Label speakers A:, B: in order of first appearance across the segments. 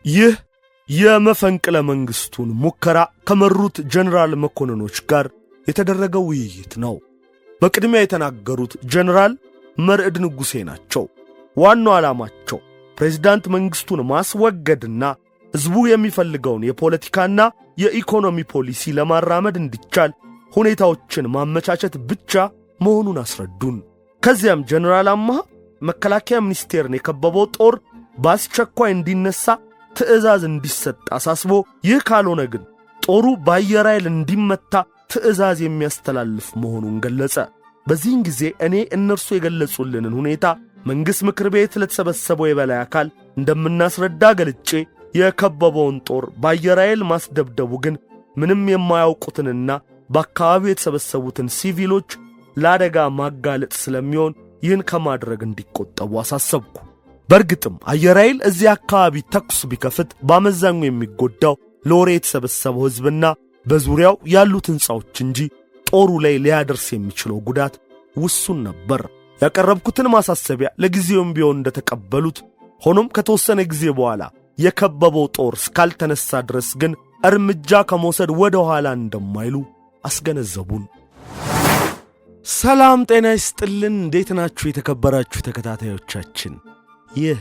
A: ይህ የመፈንቅለ መንግስቱን ሙከራ ከመሩት ጀነራል መኮንኖች ጋር የተደረገው ውይይት ነው። በቅድሚያ የተናገሩት ጀነራል መርዕድ ንጉሴ ናቸው። ዋናው ዓላማቸው ፕሬዝዳንት መንግስቱን ማስወገድና ሕዝቡ የሚፈልገውን የፖለቲካና የኢኮኖሚ ፖሊሲ ለማራመድ እንዲቻል ሁኔታዎችን ማመቻቸት ብቻ መሆኑን አስረዱን። ከዚያም ጀነራል አማሃ መከላከያ ሚኒስቴርን የከበበው ጦር በአስቸኳይ እንዲነሳ ትዕዛዝ እንዲሰጥ አሳስቦ ይህ ካልሆነ ግን ጦሩ በአየር ኃይል እንዲመታ ትዕዛዝ የሚያስተላልፍ መሆኑን ገለጸ። በዚህን ጊዜ እኔ እነርሱ የገለጹልንን ሁኔታ መንግሥት ምክር ቤት ለተሰበሰበው የበላይ አካል እንደምናስረዳ ገልጬ የከበበውን ጦር በአየር ኃይል ማስደብደቡ ግን ምንም የማያውቁትንና በአካባቢው የተሰበሰቡትን ሲቪሎች ለአደጋ ማጋለጥ ስለሚሆን ይህን ከማድረግ እንዲቆጠቡ አሳሰብኩ። በእርግጥም አየር ኃይል እዚህ አካባቢ ተኩስ ቢከፍት በአመዛኙ የሚጎዳው ለወሬ የተሰበሰበው ሕዝብና በዙሪያው ያሉት ሕንፃዎች እንጂ ጦሩ ላይ ሊያደርስ የሚችለው ጉዳት ውሱን ነበር። ያቀረብኩትን ማሳሰቢያ ለጊዜውም ቢሆን እንደተቀበሉት፣ ሆኖም ከተወሰነ ጊዜ በኋላ የከበበው ጦር እስካልተነሳ ድረስ ግን እርምጃ ከመውሰድ ወደ ኋላ እንደማይሉ አስገነዘቡን። ሰላም ጤና ይስጥልን። እንዴት ናችሁ የተከበራችሁ ተከታታዮቻችን? ይህ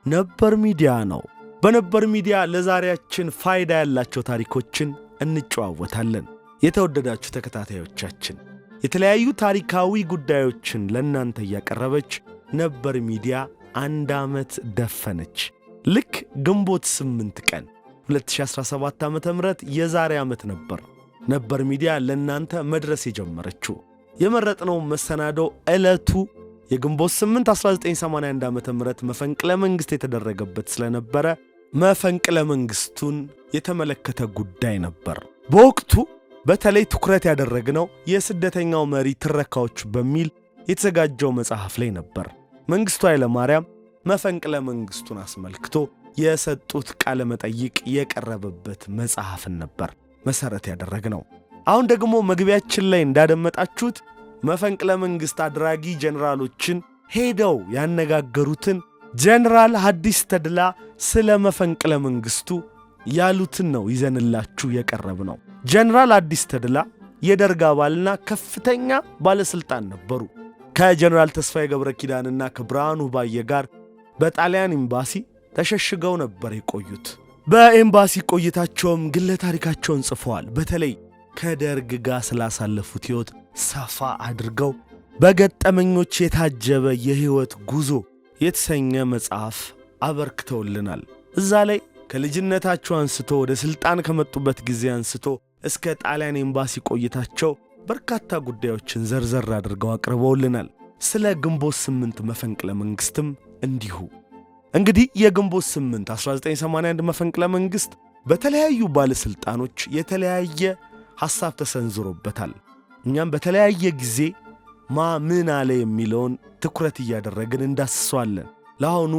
A: ነበር ሚዲያ ነው። በነበር ሚዲያ ለዛሬያችን ፋይዳ ያላቸው ታሪኮችን እንጨዋወታለን። የተወደዳችሁ ተከታታዮቻችን የተለያዩ ታሪካዊ ጉዳዮችን ለእናንተ እያቀረበች ነበር ሚዲያ 1 ዓመት ደፈነች። ልክ ግንቦት 8 ቀን 2017 ዓ.ም የዛሬ ዓመት ነበር ሚዲያ ለእናንተ መድረስ የጀመረችው። የመረጥነው መሰናዶ ዕለቱ የግንቦት 8 1981 ዓ.ም መፈንቅለ መንግሥት የተደረገበት ስለነበረ መፈንቅለ መንግሥቱን የተመለከተ ጉዳይ ነበር። በወቅቱ በተለይ ትኩረት ያደረግነው የስደተኛው መሪ ትረካዎች በሚል የተዘጋጀው መጽሐፍ ላይ ነበር። መንግሥቱ ኃይለማርያም መፈንቅለ መንግሥቱን አስመልክቶ የሰጡት ቃለ መጠይቅ የቀረበበት መጽሐፍን ነበር መሠረት ያደረግነው። አሁን ደግሞ መግቢያችን ላይ እንዳደመጣችሁት መፈንቅለ መንግሥት አድራጊ ጀነራሎችን ሄደው ያነጋገሩትን ጀነራል ሐዲስ ተድላ ስለ መፈንቅለ መንግሥቱ ያሉትን ነው ይዘንላችሁ የቀረብነው። ጀነራል ሐዲስ ተድላ የደርግ አባልና ከፍተኛ ባለሥልጣን ነበሩ። ከጀነራል ተስፋዬ ገብረ ኪዳንና ከብርሃኑ ባየ ጋር በጣሊያን ኤምባሲ ተሸሽገው ነበር የቆዩት። በኤምባሲ ቆይታቸውም ግለ ታሪካቸውን ጽፈዋል። በተለይ ከደርግ ጋር ስላሳለፉት ሕይወት ሰፋ አድርገው በገጠመኞች የታጀበ የሕይወት ጉዞ የተሰኘ መጽሐፍ አበርክተውልናል። እዛ ላይ ከልጅነታቸው አንስቶ ወደ ሥልጣን ከመጡበት ጊዜ አንስቶ እስከ ጣሊያን ኤምባሲ ቆይታቸው በርካታ ጉዳዮችን ዘርዘር አድርገው አቅርበውልናል። ስለ ግንቦት 8 መፈንቅለ መንግሥትም እንዲሁ። እንግዲህ የግንቦት 8 1981 መፈንቅለ መንግሥት በተለያዩ ባለሥልጣኖች የተለያየ ሐሳብ ተሰንዝሮበታል። እኛም በተለያየ ጊዜ ምን አለ የሚለውን ትኩረት እያደረግን እንዳስሰዋለን። ለአሁኑ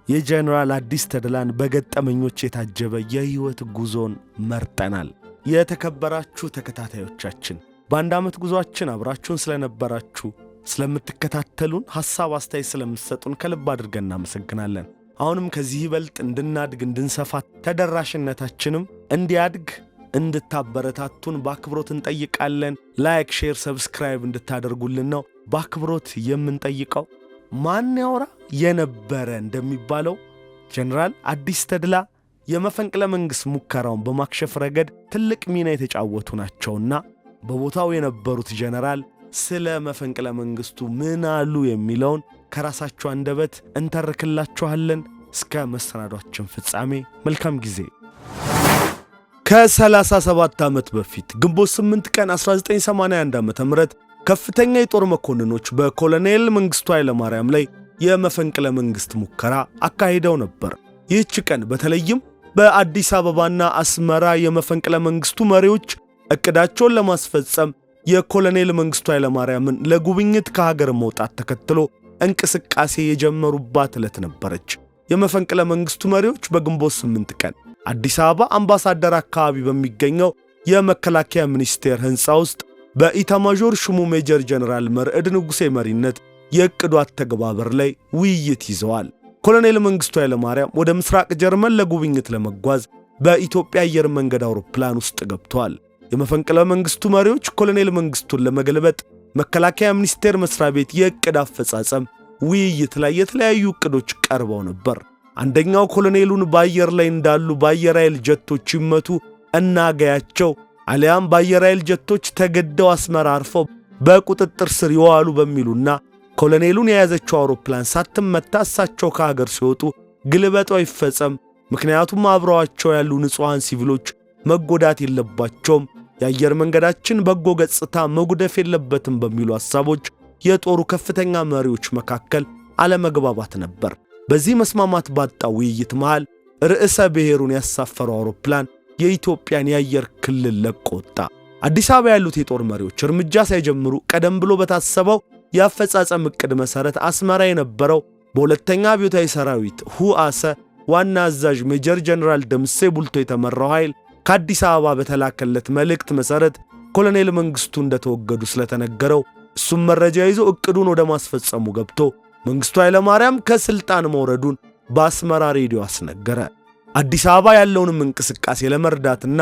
A: የጀነራል ሐዲስ ተድላን በገጠመኞች የታጀበ የሕይወት ጉዞን መርጠናል። የተከበራችሁ ተከታታዮቻችን በ1 ዓመት ጉዞአችን አብራችሁን ስለነበራችሁ፣ ስለምትከታተሉን፣ ሐሳብ አስተያየት ስለምትሰጡን ከልብ አድርገን እናመሰግናለን። አሁንም ከዚህ ይበልጥ እንድናድግ እንድንሰፋ፣ ተደራሽነታችንም እንዲያድግ እንድታበረታቱን በአክብሮት እንጠይቃለን። ላይክ፣ ሼር፣ ሰብስክራይብ እንድታደርጉልን ነው በአክብሮት የምንጠይቀው። ማን ያወራ የነበረ እንደሚባለው ጀነራል ሐዲስ ተድላ የመፈንቅለ መንግሥት ሙከራውን በማክሸፍ ረገድ ትልቅ ሚና የተጫወቱ ናቸውና በቦታው የነበሩት ጀነራል ስለ መፈንቅለ መንግሥቱ ምን አሉ የሚለውን ከራሳቸው አንደበት እንተርክላችኋለን። እስከ መሰናዷችን ፍጻሜ መልካም ጊዜ። ከ37 ዓመት በፊት ግንቦት 8 ቀን 1981 ዓ.ም ከፍተኛ የጦር መኮንኖች በኮሎኔል መንግሥቱ ኃይለማርያም ላይ የመፈንቅለ መንግሥት ሙከራ አካሂደው ነበር። ይህች ቀን በተለይም በአዲስ አበባና አስመራ የመፈንቅለ መንግሥቱ መሪዎች ዕቅዳቸውን ለማስፈጸም የኮሎኔል መንግሥቱ ኃይለማርያምን ለጉብኝት ከሀገር መውጣት ተከትሎ እንቅስቃሴ የጀመሩባት ዕለት ነበረች። የመፈንቅለ መንግሥቱ መሪዎች በግንቦት 8 ቀን አዲስ አበባ አምባሳደር አካባቢ በሚገኘው የመከላከያ ሚኒስቴር ሕንፃ ውስጥ በኢታማዦር ሹሙ ሜጀር ጀነራል መርዕድ ንጉሴ መሪነት የዕቅዱ አተገባበር ላይ ውይይት ይዘዋል። ኮሎኔል መንግስቱ ኃይለማርያም ወደ ምስራቅ ጀርመን ለጉብኝት ለመጓዝ በኢትዮጵያ አየር መንገድ አውሮፕላን ውስጥ ገብተዋል። የመፈንቅለ መንግስቱ መሪዎች ኮሎኔል መንግስቱን ለመገልበጥ መከላከያ ሚኒስቴር መስሪያ ቤት የዕቅድ አፈጻጸም ውይይት ላይ የተለያዩ ዕቅዶች ቀርበው ነበር። አንደኛው ኮሎኔሉን በአየር ላይ እንዳሉ በአየር ኃይል ጀቶች ይመቱ እናጋያቸው፣ አሊያም በአየር ኃይል ጀቶች ተገደው አስመራ አርፈው በቁጥጥር ስር ይዋሉ በሚሉና ኮሎኔሉን የያዘችው አውሮፕላን ሳትመታ እሳቸው ከሀገር ሲወጡ ግልበጣው ይፈጸም፣ ምክንያቱም አብረዋቸው ያሉ ንጹሐን ሲቪሎች መጎዳት የለባቸውም፣ የአየር መንገዳችን በጎ ገጽታ መጉደፍ የለበትም በሚሉ ሐሳቦች የጦሩ ከፍተኛ መሪዎች መካከል አለመግባባት ነበር። በዚህ መስማማት ባጣው ውይይት መሃል ርዕሰ ብሔሩን ያሳፈረው አውሮፕላን የኢትዮጵያን የአየር ክልል ለቆ ወጣ። አዲስ አበባ ያሉት የጦር መሪዎች እርምጃ ሳይጀምሩ ቀደም ብሎ በታሰበው የአፈጻጸም ዕቅድ መሠረት አስመራ የነበረው በሁለተኛ አብዮታዊ ሰራዊት ሁአሰ ዋና አዛዥ ሜጀር ጀነራል ደምሴ ቡልቶ የተመራው ኃይል ከአዲስ አበባ በተላከለት መልእክት መሠረት ኮሎኔል መንግስቱ እንደተወገዱ ስለተነገረው እሱም መረጃ ይዞ ዕቅዱን ወደ ማስፈጸሙ ገብቶ መንግስቱ ኃይለማርያም ከስልጣን መውረዱን በአስመራ ሬዲዮ አስነገረ። አዲስ አበባ ያለውንም እንቅስቃሴ ለመርዳትና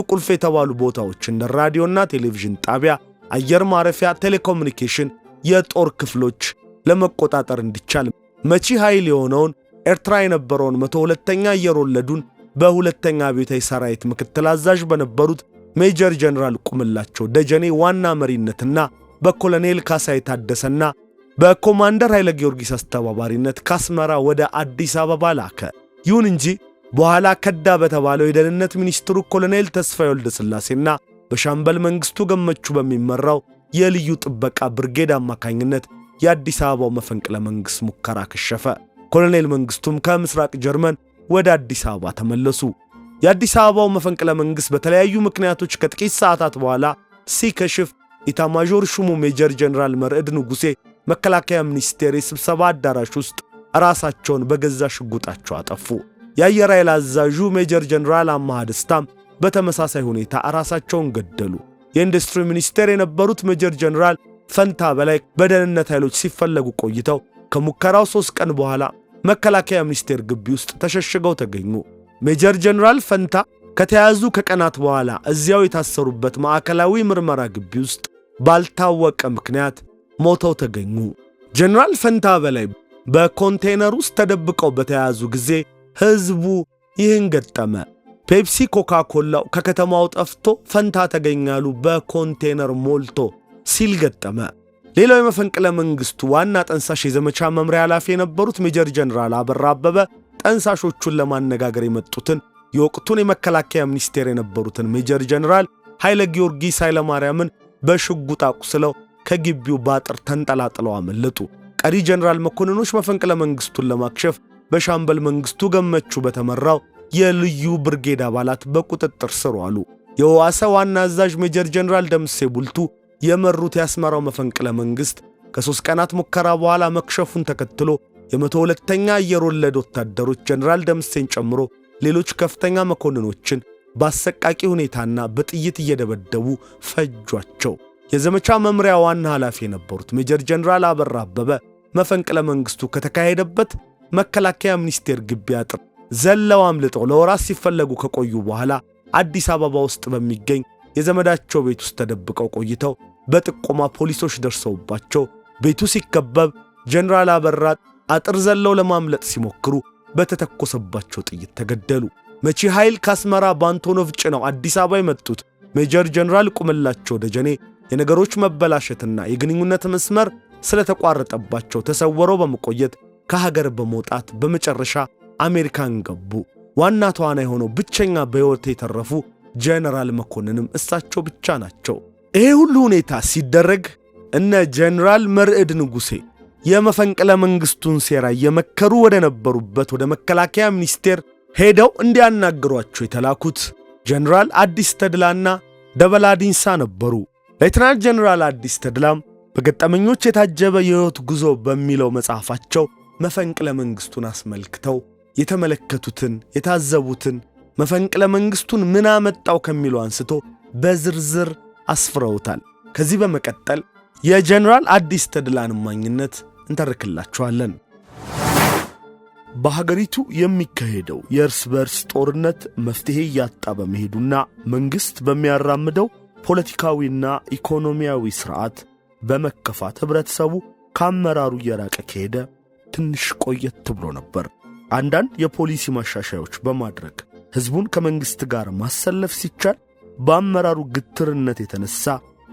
A: ቁልፍ የተባሉ ቦታዎች እንደ ራዲዮና ቴሌቪዥን ጣቢያ፣ አየር ማረፊያ፣ ቴሌኮሙኒኬሽን፣ የጦር ክፍሎች ለመቆጣጠር እንዲቻል መቺ ኃይል የሆነውን ኤርትራ የነበረውን 102ኛ አየር ወለዱን በሁለተኛ አብዮታዊ ሰራዊት ምክትል አዛዥ በነበሩት ሜጀር ጀነራል ቁምላቸው ደጀኔ ዋና መሪነትና በኮሎኔል ካሳይ ታደሰና በኮማንደር ኃይለ ጊዮርጊስ አስተባባሪነት ከአስመራ ወደ አዲስ አበባ ላከ። ይሁን እንጂ በኋላ ከዳ በተባለው የደህንነት ሚኒስትሩ ኮሎኔል ተስፋዬ ወልደ ሥላሴና በሻምበል መንግስቱ ገመቹ በሚመራው የልዩ ጥበቃ ብርጌድ አማካኝነት የአዲስ አበባው መፈንቅለ መንግስት ሙከራ ከሸፈ። ኮሎኔል መንግስቱም ከምስራቅ ጀርመን ወደ አዲስ አበባ ተመለሱ። የአዲስ አበባው መፈንቅለ መንግስት በተለያዩ ምክንያቶች ከጥቂት ሰዓታት በኋላ ሲከሽፍ ኢታማዦር ሹሙ ሜጀር ጀነራል መርዕድ ንጉሴ መከላከያ ሚኒስቴር የስብሰባ አዳራሽ ውስጥ ራሳቸውን በገዛ ሽጉጣቸው አጠፉ። የአየር ኃይል አዛዡ ሜጀር ጀነራል አማሃ ደስታም በተመሳሳይ ሁኔታ ራሳቸውን ገደሉ። የኢንዱስትሪ ሚኒስቴር የነበሩት ሜጀር ጀነራል ፈንታ በላይ በደህንነት ኃይሎች ሲፈለጉ ቆይተው ከሙከራው 3 ቀን በኋላ መከላከያ ሚኒስቴር ግቢ ውስጥ ተሸሽገው ተገኙ። ሜጀር ጀነራል ፈንታ ከተያዙ ከቀናት በኋላ እዚያው የታሰሩበት ማዕከላዊ ምርመራ ግቢ ውስጥ ባልታወቀ ምክንያት ሞተው ተገኙ። ጀነራል ፈንታ በላይ በኮንቴነር ውስጥ ተደብቀው በተያዙ ጊዜ ሕዝቡ ይህን ገጠመ። ፔፕሲ ኮካ ኮላው ከከተማው ጠፍቶ ፈንታ ተገኛሉ በኮንቴነር ሞልቶ ሲል ገጠመ። ሌላው የመፈንቅለ መንግስቱ ዋና ጠንሳሽ የዘመቻ መምሪያ ኃላፊ የነበሩት ሜጀር ጀነራል አበራ አበበ ጠንሳሾቹን ለማነጋገር የመጡትን የወቅቱን የመከላከያ ሚኒስቴር የነበሩትን ሜጀር ጀነራል ኃይለ ጊዮርጊስ ኃይለማርያምን በሽጉጥ አቁስለው ከግቢው ባጥር ተንጠላጥለው አመለጡ። ቀሪ ጀነራል መኮንኖች መፈንቅለ መንግስቱን ለማክሸፍ በሻምበል መንግስቱ ገመቹ በተመራው የልዩ ብርጌድ አባላት በቁጥጥር ስር ዋሉ። የዋሰ ዋና አዛዥ ሜጀር ጀነራል ደምሴ ቡልቱ የመሩት ያስመራው መፈንቅለ መንግስት ከ3 ቀናት ሙከራ በኋላ መክሸፉን ተከትሎ የ102ኛ አየር ወለድ ወታደሮች ጀነራል ደምሴን ጨምሮ ሌሎች ከፍተኛ መኮንኖችን በአሰቃቂ ሁኔታና በጥይት እየደበደቡ ፈጇቸው። የዘመቻ መምሪያ ዋና ኃላፊ የነበሩት ሜጀር ጀነራል አበራ አበበ መፈንቅለ መንግስቱ ከተካሄደበት መከላከያ ሚኒስቴር ግቢ አጥር ዘለው አምልጠው ለወራት ሲፈለጉ ከቆዩ በኋላ አዲስ አበባ ውስጥ በሚገኝ የዘመዳቸው ቤት ውስጥ ተደብቀው ቆይተው በጥቆማ ፖሊሶች ደርሰውባቸው ቤቱ ሲከበብ ጀነራል አበራ አጥር ዘለው ለማምለጥ ሲሞክሩ በተተኮሰባቸው ጥይት ተገደሉ። መቺ ኃይል ካስመራ በአንቶኖቭ ጭነው አዲስ አበባ የመጡት ሜጀር ጀነራል ቁምላቸው ደጀኔ የነገሮች መበላሸትና የግንኙነት መስመር ስለተቋረጠባቸው ተሰወረው በመቆየት ከሀገር በመውጣት በመጨረሻ አሜሪካን ገቡ። ዋና ተዋናይ ሆነው ብቸኛ በሕይወት የተረፉ ጀነራል መኮንንም እሳቸው ብቻ ናቸው። ይሄ ሁሉ ሁኔታ ሲደረግ እነ ጀነራል መርዕድ ንጉሴ የመፈንቅለ መንግስቱን ሴራ እየመከሩ ወደ ነበሩበት ወደ መከላከያ ሚኒስቴር ሄደው እንዲያናግሯቸው የተላኩት ጀነራል አዲስ ተድላና ደበላ ዲንሳ ነበሩ። ሌተናንት ጀነራል አዲስ ተድላም በገጠመኞች የታጀበ የሕይወት ጉዞ በሚለው መጽሐፋቸው መፈንቅለ መንግስቱን አስመልክተው የተመለከቱትን የታዘቡትን መፈንቅለ መንግስቱን ምን አመጣው ከሚለው አንስቶ በዝርዝር አስፍረውታል። ከዚህ በመቀጠል የጀነራል አዲስ ተድላን ማኝነት እንተርክላችኋለን። በሀገሪቱ የሚካሄደው የእርስ በርስ ጦርነት መፍትሄ ያጣ በመሄዱና መንግስት በሚያራምደው ፖለቲካዊና ኢኮኖሚያዊ ስርዓት በመከፋት ህብረተሰቡ ከአመራሩ እየራቀ ከሄደ ትንሽ ቆየት ብሎ ነበር። አንዳንድ የፖሊሲ ማሻሻያዎች በማድረግ ህዝቡን ከመንግስት ጋር ማሰለፍ ሲቻል በአመራሩ ግትርነት የተነሳ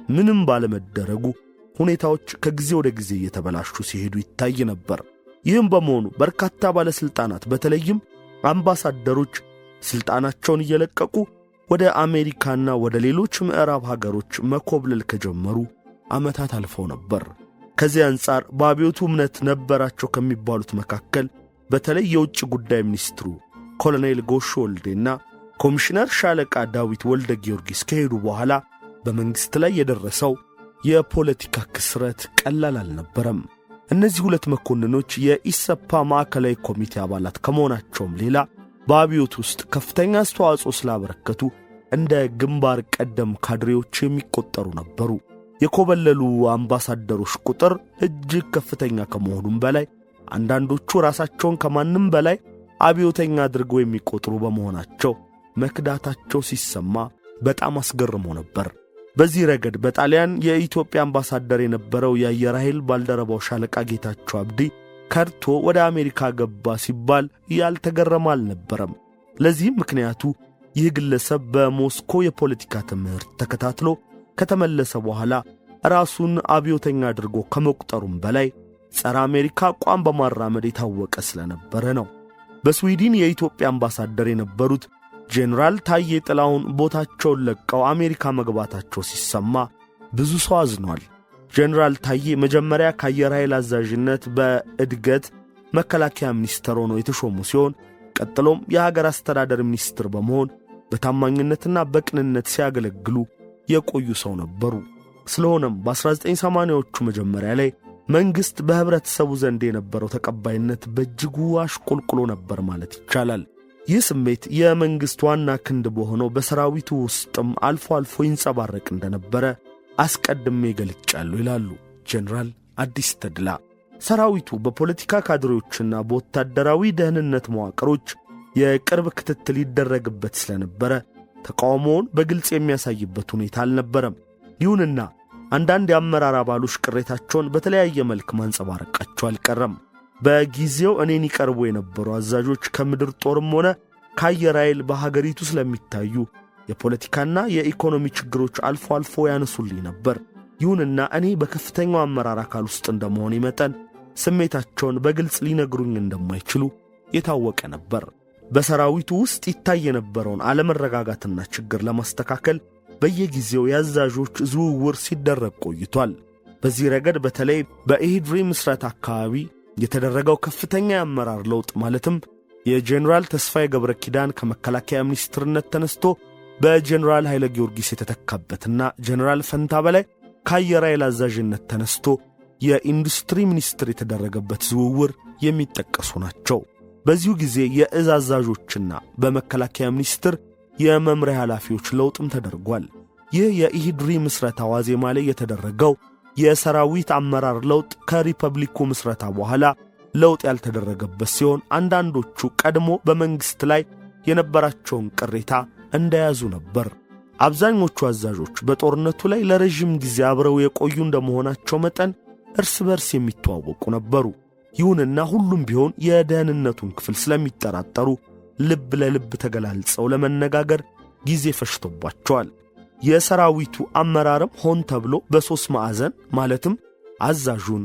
A: ምንም ባለመደረጉ ሁኔታዎች ከጊዜ ወደ ጊዜ እየተበላሹ ሲሄዱ ይታይ ነበር። ይህም በመሆኑ በርካታ ባለስልጣናት በተለይም አምባሳደሮች ስልጣናቸውን እየለቀቁ ወደ አሜሪካና ወደ ሌሎች ምዕራብ ሀገሮች መኮብለል ከጀመሩ ዓመታት አልፈው ነበር። ከዚህ አንጻር በአብዮቱ እምነት ነበራቸው ከሚባሉት መካከል በተለይ የውጭ ጉዳይ ሚኒስትሩ ኮሎኔል ጎሹ ወልዴና ኮሚሽነር ሻለቃ ዳዊት ወልደ ጊዮርጊስ ከሄዱ በኋላ በመንግስት ላይ የደረሰው የፖለቲካ ክስረት ቀላል አልነበረም። እነዚህ ሁለት መኮንኖች የኢሰፓ ማዕከላዊ ኮሚቴ አባላት ከመሆናቸውም ሌላ በአብዮት ውስጥ ከፍተኛ አስተዋጽኦ ስላበረከቱ እንደ ግንባር ቀደም ካድሬዎች የሚቆጠሩ ነበሩ። የኮበለሉ አምባሳደሮች ቁጥር እጅግ ከፍተኛ ከመሆኑም በላይ አንዳንዶቹ ራሳቸውን ከማንም በላይ አብዮተኛ አድርገው የሚቆጥሩ በመሆናቸው መክዳታቸው ሲሰማ በጣም አስገርሞ ነበር። በዚህ ረገድ በጣሊያን የኢትዮጵያ አምባሳደር የነበረው የአየር ኃይል ባልደረባው ሻለቃ ጌታቸው አብዲ ከርቶ ወደ አሜሪካ ገባ ሲባል ያልተገረመ አልነበረም። ለዚህም ምክንያቱ ይህ ግለሰብ በሞስኮ የፖለቲካ ትምህርት ተከታትሎ ከተመለሰ በኋላ ራሱን አብዮተኛ አድርጎ ከመቁጠሩም በላይ ጸረ አሜሪካ አቋም በማራመድ የታወቀ ስለነበረ ነው። በስዊድን የኢትዮጵያ አምባሳደር የነበሩት ጄኔራል ታዬ ጥላሁን ቦታቸውን ለቀው አሜሪካ መግባታቸው ሲሰማ ብዙ ሰው አዝኗል። ጄኔራል ታዬ መጀመሪያ ከአየር ኃይል አዛዥነት በእድገት መከላከያ ሚኒስትር ሆነው የተሾሙ ሲሆን ቀጥሎም የሀገር አስተዳደር ሚኒስትር በመሆን በታማኝነትና በቅንነት ሲያገለግሉ የቆዩ ሰው ነበሩ። ስለሆነም በ1980ዎቹ መጀመሪያ ላይ መንግስት በህብረተሰቡ ዘንድ የነበረው ተቀባይነት በእጅጉ አሽቆልቁሎ ነበር ማለት ይቻላል። ይህ ስሜት የመንግስት ዋና ክንድ በሆነው በሰራዊቱ ውስጥም አልፎ አልፎ ይንጸባረቅ እንደነበረ አስቀድሜ ገልጫለሁ ይላሉ ጄኔራል አዲስ ተድላ። ሰራዊቱ በፖለቲካ ካድሬዎችና በወታደራዊ ደህንነት መዋቅሮች የቅርብ ክትትል ይደረግበት ስለነበረ ተቃውሞውን በግልጽ የሚያሳይበት ሁኔታ አልነበረም። ይሁንና አንዳንድ የአመራር አባሎች ቅሬታቸውን በተለያየ መልክ ማንጸባረቃቸው አልቀረም። በጊዜው እኔን ይቀርቡ የነበሩ አዛዦች ከምድር ጦርም ሆነ ከአየር ኃይል በሀገሪቱ ስለሚታዩ የፖለቲካና የኢኮኖሚ ችግሮች አልፎ አልፎ ያነሱልኝ ነበር። ይሁንና እኔ በከፍተኛው አመራር አካል ውስጥ እንደመሆኔ መጠን ስሜታቸውን በግልጽ ሊነግሩኝ እንደማይችሉ የታወቀ ነበር። በሰራዊቱ ውስጥ ይታይ የነበረውን አለመረጋጋትና ችግር ለማስተካከል በየጊዜው የአዛዦች ዝውውር ሲደረግ ቆይቷል። በዚህ ረገድ በተለይ በኢሂድሪ ምስረት አካባቢ የተደረገው ከፍተኛ የአመራር ለውጥ ማለትም የጄኔራል ተስፋዬ ገብረ ኪዳን ከመከላከያ ሚኒስትርነት ተነስቶ በጄኔራል ኃይለ ጊዮርጊስ የተተካበትና ጄኔራል ፈንታ በላይ ከአየር ኃይል አዛዥነት ተነስቶ የኢንዱስትሪ ሚኒስትር የተደረገበት ዝውውር የሚጠቀሱ ናቸው። በዚሁ ጊዜ የእዝ አዛዦችና በመከላከያ ሚኒስትር የመምሪያ ኃላፊዎች ለውጥም ተደርጓል። ይህ የኢሂድሪ ምስረታ ዋዜማ ላይ የተደረገው የሰራዊት አመራር ለውጥ ከሪፐብሊኩ ምስረታ በኋላ ለውጥ ያልተደረገበት ሲሆን አንዳንዶቹ ቀድሞ በመንግስት ላይ የነበራቸውን ቅሬታ እንደያዙ ነበር። አብዛኞቹ አዛዦች በጦርነቱ ላይ ለረጅም ጊዜ አብረው የቆዩ እንደመሆናቸው መጠን እርስ በርስ የሚተዋወቁ ነበሩ። ይሁንና ሁሉም ቢሆን የደህንነቱን ክፍል ስለሚጠራጠሩ ልብ ለልብ ተገላልጸው ለመነጋገር ጊዜ ፈጅቶባቸዋል። የሰራዊቱ አመራርም ሆን ተብሎ በሦስት ማዕዘን ማለትም አዛዡን፣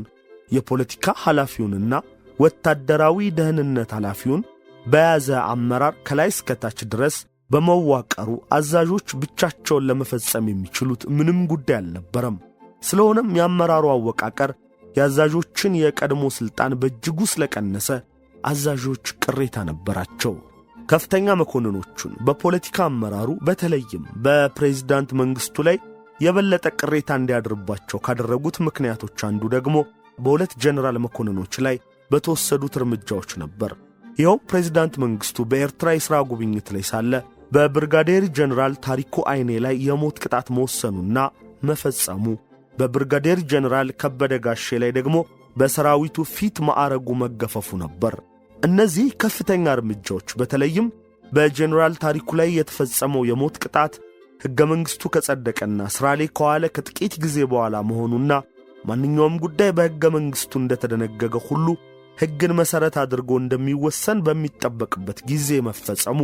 A: የፖለቲካ ኃላፊውንና ወታደራዊ ደህንነት ኃላፊውን በያዘ አመራር ከላይ እስከታች ድረስ በመዋቀሩ አዛዦች ብቻቸውን ለመፈጸም የሚችሉት ምንም ጉዳይ አልነበረም። ስለሆነም የአመራሩ አወቃቀር የአዛዦችን የቀድሞ ሥልጣን በእጅጉ ስለቀነሰ አዛዦች ቅሬታ ነበራቸው። ከፍተኛ መኮንኖቹን በፖለቲካ አመራሩ በተለይም በፕሬዝዳንት መንግስቱ ላይ የበለጠ ቅሬታ እንዲያድርባቸው ካደረጉት ምክንያቶች አንዱ ደግሞ በሁለት ጀነራል መኮንኖች ላይ በተወሰዱት እርምጃዎች ነበር። ይኸው ፕሬዝዳንት መንግስቱ በኤርትራ የሥራ ጉብኝት ላይ ሳለ በብርጋዴር ጀነራል ታሪኩ አይኔ ላይ የሞት ቅጣት መወሰኑና መፈጸሙ፣ በብርጋዴር ጀነራል ከበደ ጋሼ ላይ ደግሞ በሰራዊቱ ፊት ማዕረጉ መገፈፉ ነበር። እነዚህ ከፍተኛ እርምጃዎች በተለይም በጀነራል ታሪኩ ላይ የተፈጸመው የሞት ቅጣት ሕገ መንግሥቱ ከጸደቀና ሥራ ላይ ከዋለ ከጥቂት ጊዜ በኋላ መሆኑና ማንኛውም ጉዳይ በሕገ መንግሥቱ እንደተደነገገ ሁሉ ሕግን መሠረት አድርጎ እንደሚወሰን በሚጠበቅበት ጊዜ መፈጸሙ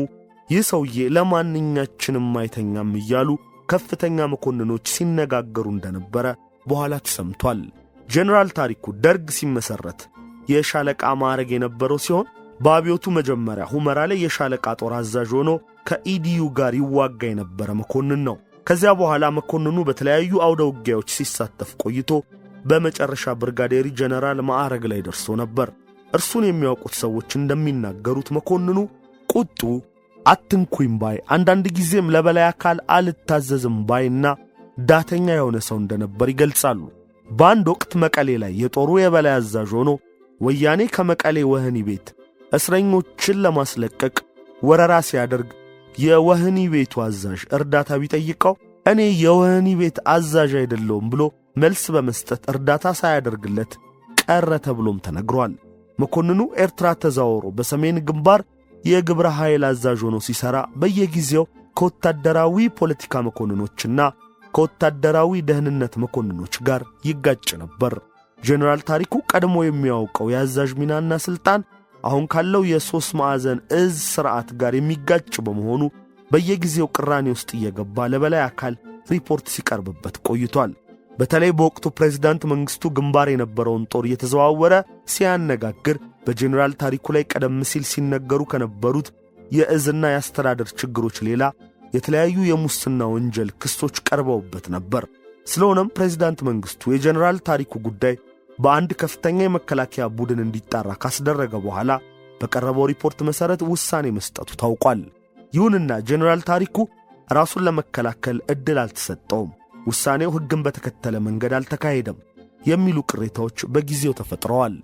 A: ይህ ሰውዬ ለማንኛችንም አይተኛም እያሉ ከፍተኛ መኮንኖች ሲነጋገሩ እንደነበረ በኋላ ተሰምቷል። ጀነራል ታሪኩ ደርግ ሲመሠረት የሻለቃ ማዕረግ የነበረው ሲሆን በአብዮቱ መጀመሪያ ሁመራ ላይ የሻለቃ ጦር አዛዥ ሆኖ ከኢዲዩ ጋር ይዋጋ የነበረ መኮንን ነው። ከዚያ በኋላ መኮንኑ በተለያዩ አውደ ውጊያዎች ሲሳተፍ ቆይቶ በመጨረሻ ብርጋዴሪ ጀነራል ማዕረግ ላይ ደርሶ ነበር። እርሱን የሚያውቁት ሰዎች እንደሚናገሩት መኮንኑ ቁጡ፣ አትንኩኝ ባይ፣ አንዳንድ ጊዜም ለበላይ አካል አልታዘዝም ባይና ዳተኛ የሆነ ሰው እንደነበር ይገልጻሉ። በአንድ ወቅት መቀሌ ላይ የጦሩ የበላይ አዛዥ ሆኖ ወያኔ ከመቀሌ ወህኒ ቤት እስረኞችን ለማስለቀቅ ወረራ ሲያደርግ የወህኒ ቤቱ አዛዥ እርዳታ ቢጠይቀው እኔ የወህኒ ቤት አዛዥ አይደለሁም ብሎ መልስ በመስጠት እርዳታ ሳያደርግለት ቀረ ተብሎም ተነግሯል። መኮንኑ ኤርትራ ተዛውሮ በሰሜን ግንባር የግብረ ኃይል አዛዥ ሆኖ ሲሰራ በየጊዜው ከወታደራዊ ፖለቲካ መኮንኖችና ከወታደራዊ ደህንነት መኮንኖች ጋር ይጋጭ ነበር። ጀነራል ታሪኩ ቀድሞ የሚያውቀው የአዛዥ ሚናና ስልጣን አሁን ካለው የሶስት ማዕዘን እዝ ሥርዓት ጋር የሚጋጭ በመሆኑ በየጊዜው ቅራኔ ውስጥ እየገባ ለበላይ አካል ሪፖርት ሲቀርብበት ቆይቷል። በተለይ በወቅቱ ፕሬዝዳንት መንግሥቱ ግንባር የነበረውን ጦር እየተዘዋወረ ሲያነጋግር በጀነራል ታሪኩ ላይ ቀደም ሲል ሲነገሩ ከነበሩት የእዝና የአስተዳደር ችግሮች ሌላ የተለያዩ የሙስና ወንጀል ክሶች ቀርበውበት ነበር። ስለሆነም ፕሬዝዳንት መንግሥቱ የጀነራል ታሪኩ ጉዳይ በአንድ ከፍተኛ የመከላከያ ቡድን እንዲጣራ ካስደረገ በኋላ በቀረበው ሪፖርት መሠረት ውሳኔ መስጠቱ ታውቋል። ይሁንና ጀነራል ታሪኩ ራሱን ለመከላከል ዕድል አልተሰጠውም፣ ውሳኔው ሕግን በተከተለ መንገድ አልተካሄደም የሚሉ ቅሬታዎች በጊዜው ተፈጥረዋል።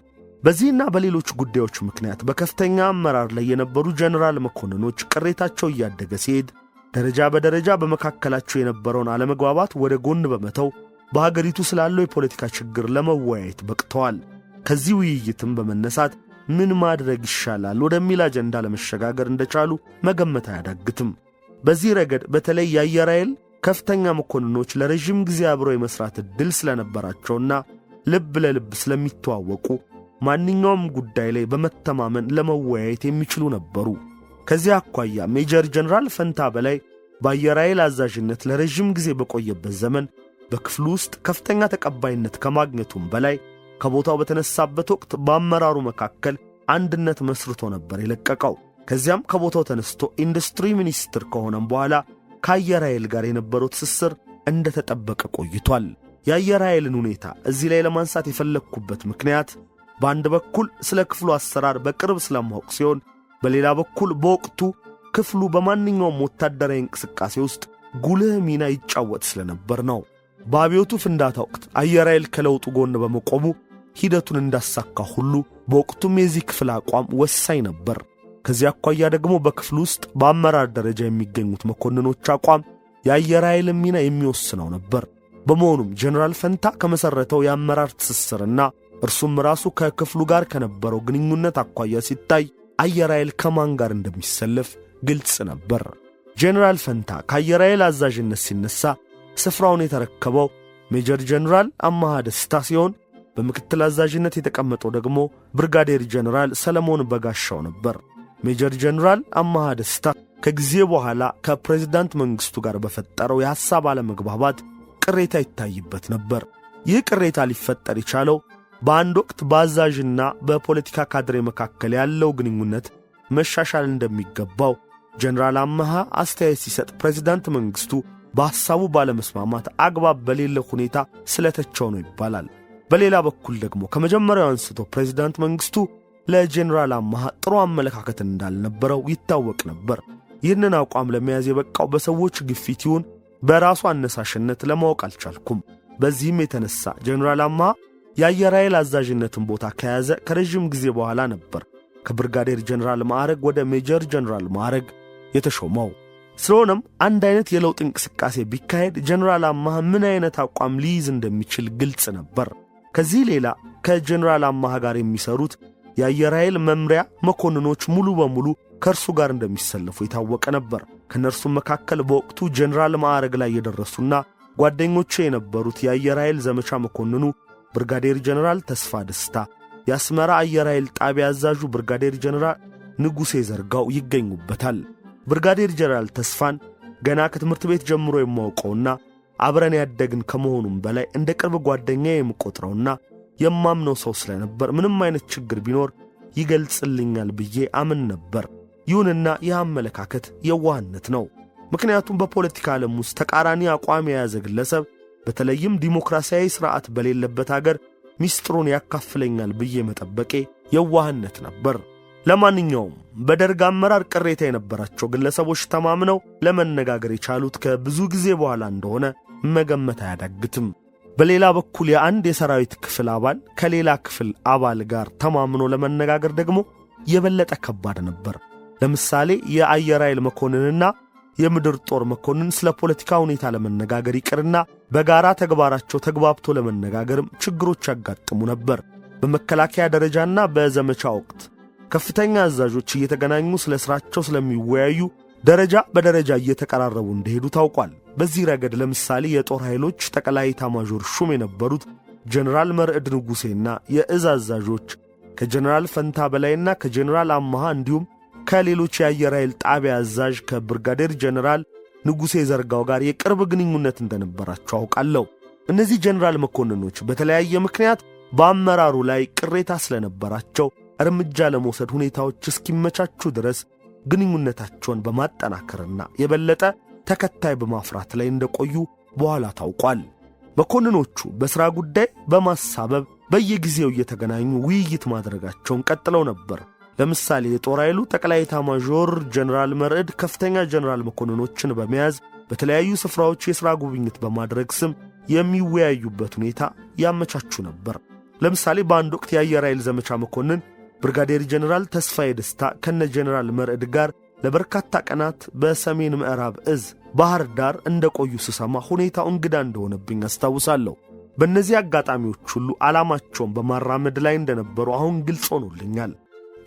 A: በዚህና በሌሎች ጉዳዮች ምክንያት በከፍተኛ አመራር ላይ የነበሩ ጀነራል መኮንኖች ቅሬታቸው እያደገ ሲሄድ ደረጃ በደረጃ በመካከላቸው የነበረውን አለመግባባት ወደ ጎን በመተው በሀገሪቱ ስላለው የፖለቲካ ችግር ለመወያየት በቅተዋል። ከዚህ ውይይትም በመነሳት ምን ማድረግ ይሻላል ወደሚል አጀንዳ ለመሸጋገር እንደቻሉ መገመት አያዳግትም። በዚህ ረገድ በተለይ የአየር ኃይል ከፍተኛ መኮንኖች ለረዥም ጊዜ አብረው የመስራት ዕድል ስለነበራቸውና ልብ ለልብ ስለሚተዋወቁ ማንኛውም ጉዳይ ላይ በመተማመን ለመወያየት የሚችሉ ነበሩ። ከዚህ አኳያ ሜጀር ጀነራል ፈንታ በላይ በአየር ኃይል አዛዥነት ለረዥም ጊዜ በቆየበት ዘመን በክፍሉ ውስጥ ከፍተኛ ተቀባይነት ከማግኘቱም በላይ ከቦታው በተነሳበት ወቅት በአመራሩ መካከል አንድነት መስርቶ ነበር የለቀቀው። ከዚያም ከቦታው ተነስቶ ኢንዱስትሪ ሚኒስትር ከሆነም በኋላ ከአየር ኃይል ጋር የነበረው ትስስር እንደተጠበቀ ቆይቷል። የአየር ኃይልን ሁኔታ እዚህ ላይ ለማንሳት የፈለግኩበት ምክንያት በአንድ በኩል ስለ ክፍሉ አሰራር በቅርብ ስለማወቅ ሲሆን፣ በሌላ በኩል በወቅቱ ክፍሉ በማንኛውም ወታደራዊ እንቅስቃሴ ውስጥ ጉልህ ሚና ይጫወት ስለነበር ነው። በአብዮቱ ፍንዳታ ወቅት አየር ኃይል ከለውጡ ጎን በመቆሙ ሂደቱን እንዳሳካ ሁሉ በወቅቱም የዚህ ክፍል አቋም ወሳኝ ነበር። ከዚህ አኳያ ደግሞ በክፍሉ ውስጥ በአመራር ደረጃ የሚገኙት መኮንኖች አቋም የአየር ኃይል ሚና የሚወስነው ነበር። በመሆኑም ጀነራል ፈንታ ከመሠረተው የአመራር ትስስርና እርሱም ራሱ ከክፍሉ ጋር ከነበረው ግንኙነት አኳያ ሲታይ አየር ኃይል ከማን ጋር እንደሚሰለፍ ግልጽ ነበር። ጀነራል ፈንታ ከአየር ኃይል አዛዥነት ሲነሳ ስፍራውን የተረከበው ሜጀር ጀነራል አማሃ ደስታ ሲሆን በምክትል አዛዥነት የተቀመጠው ደግሞ ብርጋዴር ጀነራል ሰለሞን በጋሻው ነበር። ሜጀር ጀነራል አማሃ ደስታ ከጊዜ በኋላ ከፕሬዝዳንት መንግሥቱ ጋር በፈጠረው የሐሳብ አለመግባባት ቅሬታ ይታይበት ነበር። ይህ ቅሬታ ሊፈጠር የቻለው በአንድ ወቅት በአዛዥና በፖለቲካ ካድሬ መካከል ያለው ግንኙነት መሻሻል እንደሚገባው ጀነራል አማሃ አስተያየት ሲሰጥ ፕሬዝዳንት መንግሥቱ በሐሳቡ ባለመስማማት አግባብ በሌለ ሁኔታ ስለተቸው ነው ይባላል። በሌላ በኩል ደግሞ ከመጀመሪያው አንስቶ ፕሬዝዳንት መንግሥቱ ለጀነራል አማሃ ጥሩ አመለካከት እንዳልነበረው ይታወቅ ነበር። ይህንን አቋም ለመያዝ የበቃው በሰዎች ግፊት ይሁን በራሱ አነሳሽነት ለማወቅ አልቻልኩም። በዚህም የተነሳ ጀነራል አማሃ የአየር ኃይል አዛዥነትን ቦታ ከያዘ ከረዥም ጊዜ በኋላ ነበር ከብርጋዴር ጀነራል ማዕረግ ወደ ሜጀር ጀነራል ማዕረግ የተሾመው። ስለሆነም አንድ አይነት የለውጥ እንቅስቃሴ ቢካሄድ ጀነራል አማሃ ምን አይነት አቋም ሊይዝ እንደሚችል ግልጽ ነበር። ከዚህ ሌላ ከጀነራል አማሃ ጋር የሚሰሩት የአየር ኃይል መምሪያ መኮንኖች ሙሉ በሙሉ ከእርሱ ጋር እንደሚሰለፉ የታወቀ ነበር። ከነርሱም መካከል በወቅቱ ጀነራል ማዕረግ ላይ የደረሱና ጓደኞቼ የነበሩት የአየር ኃይል ዘመቻ መኮንኑ ብርጋዴር ጀነራል ተስፋ ደስታ፣ የአስመራ አየር ኃይል ጣቢያ አዛዡ ብርጋዴር ጀነራል ንጉሴ ዘርጋው ይገኙበታል። ብርጋዴር ጀነራል ተስፋን ገና ከትምህርት ቤት ጀምሮ የማውቀውና አብረን ያደግን ከመሆኑም በላይ እንደ ቅርብ ጓደኛዬ የምቆጥረውና የማምነው ሰው ስለነበር ምንም አይነት ችግር ቢኖር ይገልጽልኛል ብዬ አምን ነበር። ይሁንና ይህ አመለካከት የዋህነት ነው። ምክንያቱም በፖለቲካ ዓለም ውስጥ ተቃራኒ አቋም የያዘ ግለሰብ በተለይም ዲሞክራሲያዊ ሥርዓት በሌለበት አገር ሚስጥሩን ያካፍለኛል ብዬ መጠበቄ የዋህነት ነበር። ለማንኛውም በደርግ አመራር ቅሬታ የነበራቸው ግለሰቦች ተማምነው ለመነጋገር የቻሉት ከብዙ ጊዜ በኋላ እንደሆነ መገመት አያዳግትም። በሌላ በኩል የአንድ የሰራዊት ክፍል አባል ከሌላ ክፍል አባል ጋር ተማምኖ ለመነጋገር ደግሞ የበለጠ ከባድ ነበር። ለምሳሌ የአየር ኃይል መኮንንና የምድር ጦር መኮንን ስለ ፖለቲካ ሁኔታ ለመነጋገር ይቅርና በጋራ ተግባራቸው ተግባብቶ ለመነጋገርም ችግሮች ያጋጥሙ ነበር። በመከላከያ ደረጃና በዘመቻ ወቅት ከፍተኛ አዛዦች እየተገናኙ ስለ ሥራቸው ስለሚወያዩ ደረጃ በደረጃ እየተቀራረቡ እንደሄዱ ታውቋል። በዚህ ረገድ ለምሳሌ የጦር ኃይሎች ጠቅላይ ኤታማዦር ሹም የነበሩት ጀነራል መርዕድ ንጉሴና የእዝ አዛዦች ከጀነራል ፈንታ በላይና ከጀነራል አማሃ እንዲሁም ከሌሎች የአየር ኃይል ጣቢያ አዛዥ ከብርጋዴር ጀነራል ንጉሴ ዘርጋው ጋር የቅርብ ግንኙነት እንደነበራቸው አውቃለሁ። እነዚህ ጀነራል መኮንኖች በተለያየ ምክንያት በአመራሩ ላይ ቅሬታ ስለነበራቸው እርምጃ ለመውሰድ ሁኔታዎች እስኪመቻቹ ድረስ ግንኙነታቸውን በማጠናከርና የበለጠ ተከታይ በማፍራት ላይ እንደቆዩ በኋላ ታውቋል። መኮንኖቹ በሥራ ጉዳይ በማሳበብ በየጊዜው እየተገናኙ ውይይት ማድረጋቸውን ቀጥለው ነበር። ለምሳሌ የጦር ኃይሉ ጠቅላይ ኤታማዦር ጀነራል መርዕድ ከፍተኛ ጀነራል መኮንኖችን በመያዝ በተለያዩ ስፍራዎች የሥራ ጉብኝት በማድረግ ስም የሚወያዩበት ሁኔታ ያመቻቹ ነበር። ለምሳሌ በአንድ ወቅት የአየር ኃይል ዘመቻ መኮንን ብርጋዴር ጀነራል ተስፋዬ ደስታ ከነ ጀነራል መርዕድ ጋር ለበርካታ ቀናት በሰሜን ምዕራብ እዝ ባህር ዳር እንደቆዩ ስሰማ ሁኔታው እንግዳ እንደሆነብኝ አስታውሳለሁ። በእነዚህ አጋጣሚዎች ሁሉ ዓላማቸውን በማራመድ ላይ እንደነበሩ አሁን ግልጽ ሆኖልኛል።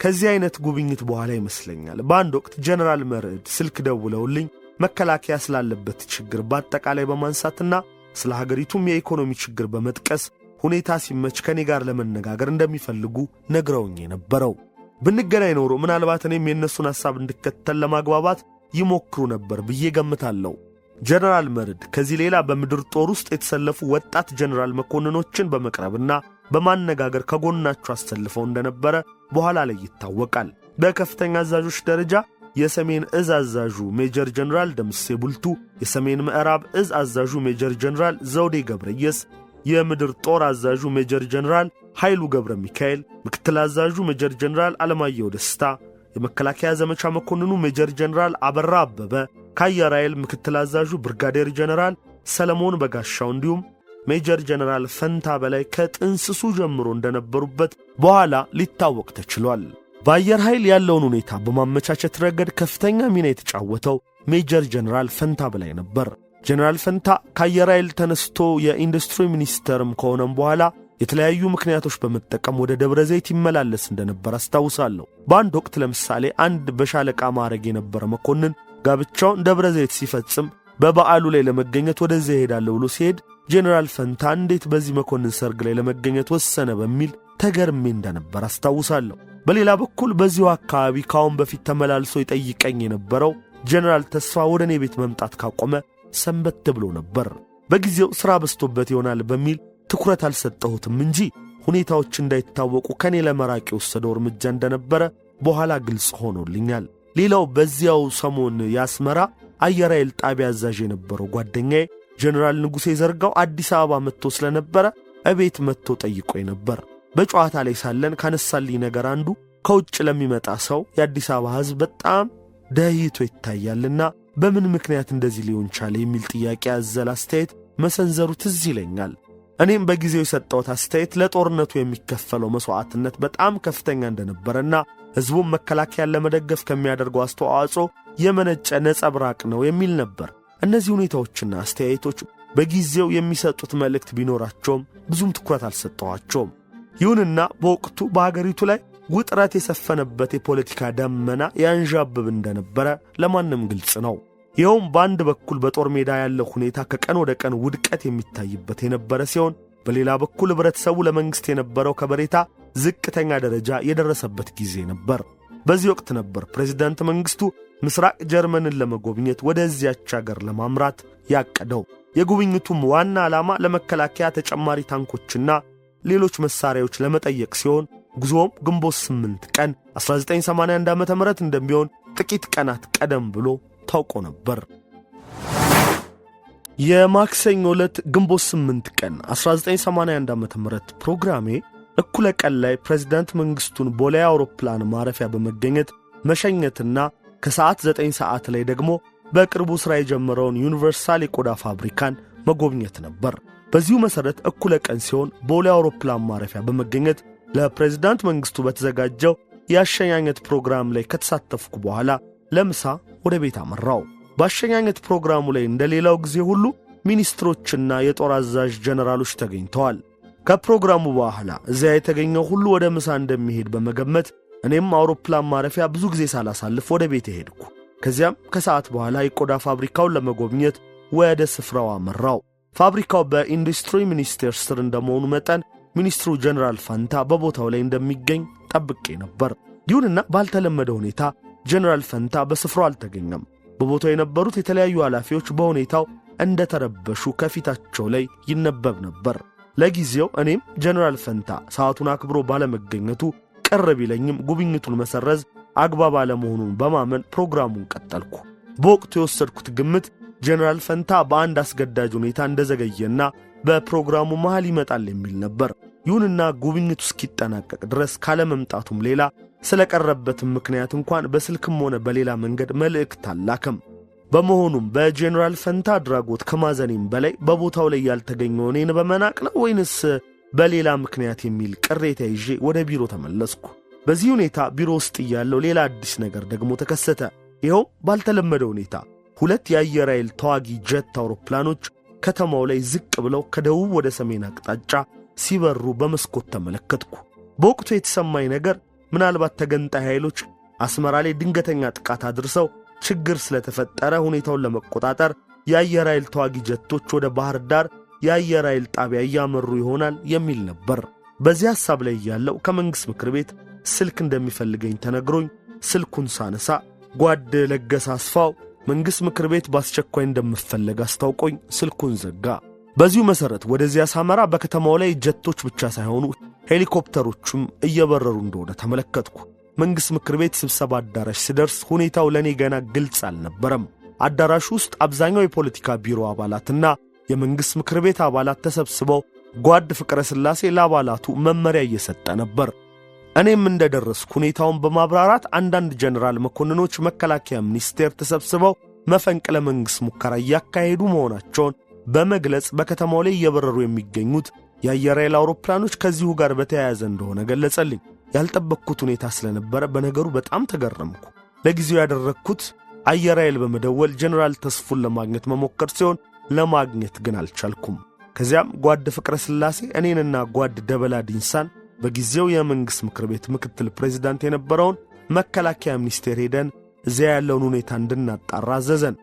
A: ከዚህ አይነት ጉብኝት በኋላ ይመስለኛል በአንድ ወቅት ጀነራል መርዕድ ስልክ ደውለውልኝ መከላከያ ስላለበት ችግር በአጠቃላይ በማንሳትና ስለ ሀገሪቱም የኢኮኖሚ ችግር በመጥቀስ ሁኔታ ሲመች ከኔ ጋር ለመነጋገር እንደሚፈልጉ ነግረውኝ የነበረው። ብንገናኝ ኖሮ ምናልባት እኔም የእነሱን ሐሳብ እንድከተል ለማግባባት ይሞክሩ ነበር ብዬ ገምታለሁ። ጀነራል መርዕድ ከዚህ ሌላ በምድር ጦር ውስጥ የተሰለፉ ወጣት ጀነራል መኮንኖችን በመቅረብና በማነጋገር ከጎናቸው አሰልፈው እንደነበረ በኋላ ላይ ይታወቃል። በከፍተኛ አዛዦች ደረጃ የሰሜን እዝ አዛዡ ሜጀር ጀነራል ደምሴ ቡልቱ፣ የሰሜን ምዕራብ እዝ አዛዡ ሜጀር ጀነራል ዘውዴ ገብረየስ፣ የምድር ጦር አዛዡ ሜጀር ጀነራል ኃይሉ ገብረ ሚካኤል፣ ምክትል አዛዡ ሜጀር ጀነራል አለማየሁ ደስታ፣ የመከላከያ ዘመቻ መኮንኑ ሜጀር ጀነራል አበራ አበበ፣ ከአየር ኃይል ምክትል አዛዡ ብርጋዴር ጀነራል ሰለሞን በጋሻው እንዲሁም ሜጀር ጀነራል ፈንታ በላይ ከጥንስሱ ጀምሮ እንደነበሩበት በኋላ ሊታወቅ ተችሏል። በአየር ኃይል ያለውን ሁኔታ በማመቻቸት ረገድ ከፍተኛ ሚና የተጫወተው ሜጀር ጀነራል ፈንታ በላይ ነበር። ጀነራል ፈንታ ከአየር ኃይል ተነስቶ የኢንዱስትሪ ሚኒስተርም ከሆነም በኋላ የተለያዩ ምክንያቶች በመጠቀም ወደ ደብረ ዘይት ይመላለስ እንደነበር አስታውሳለሁ። በአንድ ወቅት ለምሳሌ አንድ በሻለቃ ማዕረግ የነበረ መኮንን ጋብቻውን ደብረ ዘይት ሲፈጽም በበዓሉ ላይ ለመገኘት ወደዚያ ይሄዳለሁ ብሎ ሲሄድ ጀነራል ፈንታ እንዴት በዚህ መኮንን ሰርግ ላይ ለመገኘት ወሰነ በሚል ተገርሜ እንደነበር አስታውሳለሁ። በሌላ በኩል በዚሁ አካባቢ ካሁን በፊት ተመላልሶ ይጠይቀኝ የነበረው ጀነራል ተስፋ ወደ እኔ ቤት መምጣት ካቆመ ሰንበት ብሎ ነበር። በጊዜው ሥራ በዝቶበት ይሆናል በሚል ትኩረት አልሰጠሁትም እንጂ ሁኔታዎች እንዳይታወቁ ከኔ ለመራቅ የወሰደው እርምጃ እንደነበረ በኋላ ግልጽ ሆኖልኛል። ሌላው በዚያው ሰሞን ያስመራ አየር ኃይል ጣቢያ አዛዥ የነበረው ጓደኛዬ ጀነራል ንጉሴ ዘርጋው አዲስ አበባ መጥቶ ስለነበረ እቤት መጥቶ ጠይቆኝ ነበር። በጨዋታ ላይ ሳለን ካነሳልኝ ነገር አንዱ ከውጭ ለሚመጣ ሰው የአዲስ አበባ ሕዝብ በጣም ደህይቶ ይታያልና በምን ምክንያት እንደዚህ ሊሆን ቻለ የሚል ጥያቄ ያዘለ አስተያየት መሰንዘሩ ትዝ ይለኛል። እኔም በጊዜው የሰጠሁት አስተያየት ለጦርነቱ የሚከፈለው መስዋዕትነት በጣም ከፍተኛ እንደነበረና ሕዝቡም መከላከያን ለመደገፍ ከሚያደርገው አስተዋጽኦ የመነጨ ነጸብራቅ ነው የሚል ነበር። እነዚህ ሁኔታዎችና አስተያየቶች በጊዜው የሚሰጡት መልእክት ቢኖራቸውም ብዙም ትኩረት አልሰጠኋቸውም። ይሁንና በወቅቱ በሀገሪቱ ላይ ውጥረት የሰፈነበት የፖለቲካ ደመና ያንዣብብ እንደነበረ ለማንም ግልጽ ነው። ይኸውም በአንድ በኩል በጦር ሜዳ ያለው ሁኔታ ከቀን ወደ ቀን ውድቀት የሚታይበት የነበረ ሲሆን፣ በሌላ በኩል ህብረተሰቡ ለመንግስት የነበረው ከበሬታ ዝቅተኛ ደረጃ የደረሰበት ጊዜ ነበር። በዚህ ወቅት ነበር ፕሬዝዳንት መንግስቱ ምስራቅ ጀርመንን ለመጎብኘት ወደዚያች ሀገር ለማምራት ያቀደው። የጉብኝቱም ዋና ዓላማ ለመከላከያ ተጨማሪ ታንኮችና ሌሎች መሳሪያዎች ለመጠየቅ ሲሆን ጉዞም ግንቦት 8 ቀን 1981 ዓ.ም እንደሚሆን ጥቂት ቀናት ቀደም ብሎ ታውቆ ነበር። የማክሰኞ ዕለት ግንቦት 8 ቀን 1981 ዓ.ም ፕሮግራሜ እኩለ ቀን ላይ ፕሬዝዳንት መንግስቱን ቦሌ አውሮፕላን ማረፊያ በመገኘት መሸኘትና ከሰዓት 9 ሰዓት ላይ ደግሞ በቅርቡ ሥራ የጀመረውን ዩኒቨርሳል የቆዳ ፋብሪካን መጎብኘት ነበር። በዚሁ መሠረት እኩለ ቀን ሲሆን ቦሌ አውሮፕላን ማረፊያ በመገኘት ለፕሬዝዳንት መንግስቱ በተዘጋጀው የአሸኛኘት ፕሮግራም ላይ ከተሳተፍኩ በኋላ ለምሳ ወደ ቤት አመራው። በአሸኛኘት ፕሮግራሙ ላይ እንደሌላው ጊዜ ሁሉ ሚኒስትሮችና የጦር አዛዥ ጀነራሎች ተገኝተዋል። ከፕሮግራሙ በኋላ እዚያ የተገኘው ሁሉ ወደ ምሳ እንደሚሄድ በመገመት እኔም አውሮፕላን ማረፊያ ብዙ ጊዜ ሳላሳልፍ ወደ ቤት ሄድኩ። ከዚያም ከሰዓት በኋላ የቆዳ ፋብሪካውን ለመጎብኘት ወደ ስፍራው አመራው። ፋብሪካው በኢንዱስትሪ ሚኒስቴር ስር እንደመሆኑ መጠን ሚኒስትሩ ጀነራል ፈንታ በቦታው ላይ እንደሚገኝ ጠብቄ ነበር። ይሁንና ባልተለመደ ሁኔታ ጀነራል ፈንታ በስፍራው አልተገኘም። በቦታው የነበሩት የተለያዩ ኃላፊዎች በሁኔታው እንደተረበሹ ከፊታቸው ላይ ይነበብ ነበር። ለጊዜው እኔም ጀነራል ፈንታ ሰዓቱን አክብሮ ባለመገኘቱ ቅር ቢለኝም ጉብኝቱን መሰረዝ አግባብ አለመሆኑን በማመን ፕሮግራሙን ቀጠልኩ። በወቅቱ የወሰድኩት ግምት ጀነራል ፈንታ በአንድ አስገዳጅ ሁኔታ እንደዘገየና በፕሮግራሙ መሃል ይመጣል የሚል ነበር። ይሁንና ጉብኝቱ እስኪጠናቀቅ ድረስ ካለመምጣቱም ሌላ ስለቀረበትም ምክንያት እንኳን በስልክም ሆነ በሌላ መንገድ መልእክት አላከም። በመሆኑም በጀነራል ፈንታ አድራጎት ከማዘኔም በላይ በቦታው ላይ ያልተገኘው እኔን በመናቅ ነው ወይንስ በሌላ ምክንያት የሚል ቅሬታ ይዤ ወደ ቢሮ ተመለስኩ። በዚህ ሁኔታ ቢሮ ውስጥ ያለው ሌላ አዲስ ነገር ደግሞ ተከሰተ። ይኸው ባልተለመደ ሁኔታ 2 የአየር ኃይል ተዋጊ ጀት አውሮፕላኖች ከተማው ላይ ዝቅ ብለው ከደቡብ ወደ ሰሜን አቅጣጫ ሲበሩ በመስኮት ተመለከትኩ። በወቅቱ የተሰማኝ ነገር ምናልባት ተገንጣይ ኃይሎች አስመራ ላይ ድንገተኛ ጥቃት አድርሰው ችግር ስለተፈጠረ ሁኔታውን ለመቆጣጠር የአየር ኃይል ተዋጊ ጀቶች ወደ ባህር ዳር የአየር ኃይል ጣቢያ እያመሩ ይሆናል የሚል ነበር። በዚህ ሐሳብ ላይ ያለው ከመንግስት ምክር ቤት ስልክ እንደሚፈልገኝ ተነግሮኝ ስልኩን ሳነሳ ጓድ ለገሰ አስፋው መንግስት ምክር ቤት በአስቸኳይ እንደምፈልግ አስታውቆኝ ስልኩን ዘጋ። በዚሁ መሰረት ወደዚያ ሳመራ በከተማው ላይ ጀቶች ብቻ ሳይሆኑ ሄሊኮፕተሮችም እየበረሩ እንደሆነ ተመለከትኩ። መንግስት ምክር ቤት ስብሰባ አዳራሽ ሲደርስ ሁኔታው ለኔ ገና ግልጽ አልነበረም። አዳራሹ ውስጥ አብዛኛው የፖለቲካ ቢሮ አባላትና የመንግስት ምክር ቤት አባላት ተሰብስበው ጓድ ፍቅረ ስላሴ ለአባላቱ መመሪያ እየሰጠ ነበር። እኔም እንደደረስኩ ሁኔታውን በማብራራት አንዳንድ ጀነራል መኮንኖች መከላከያ ሚኒስቴር ተሰብስበው መፈንቅለ መንግስት ሙከራ እያካሄዱ መሆናቸውን በመግለጽ በከተማው ላይ እየበረሩ የሚገኙት የአየር ኃይል አውሮፕላኖች ከዚሁ ጋር በተያያዘ እንደሆነ ገለጸልኝ። ያልጠበቅኩት ሁኔታ ስለነበረ በነገሩ በጣም ተገረምኩ። ለጊዜው ያደረግኩት አየር ኃይል በመደወል ጀነራል ተስፉን ለማግኘት መሞከር ሲሆን ለማግኘት ግን አልቻልኩም። ከዚያም ጓድ ፍቅረ ስላሴ እኔንና ጓድ ደበላ ዲንሳን በጊዜው የመንግስት ምክር ቤት ምክትል ፕሬዝዳንት የነበረውን መከላከያ ሚኒስቴር ሄደን እዚያ ያለውን ሁኔታ እንድናጣራ አዘዘን።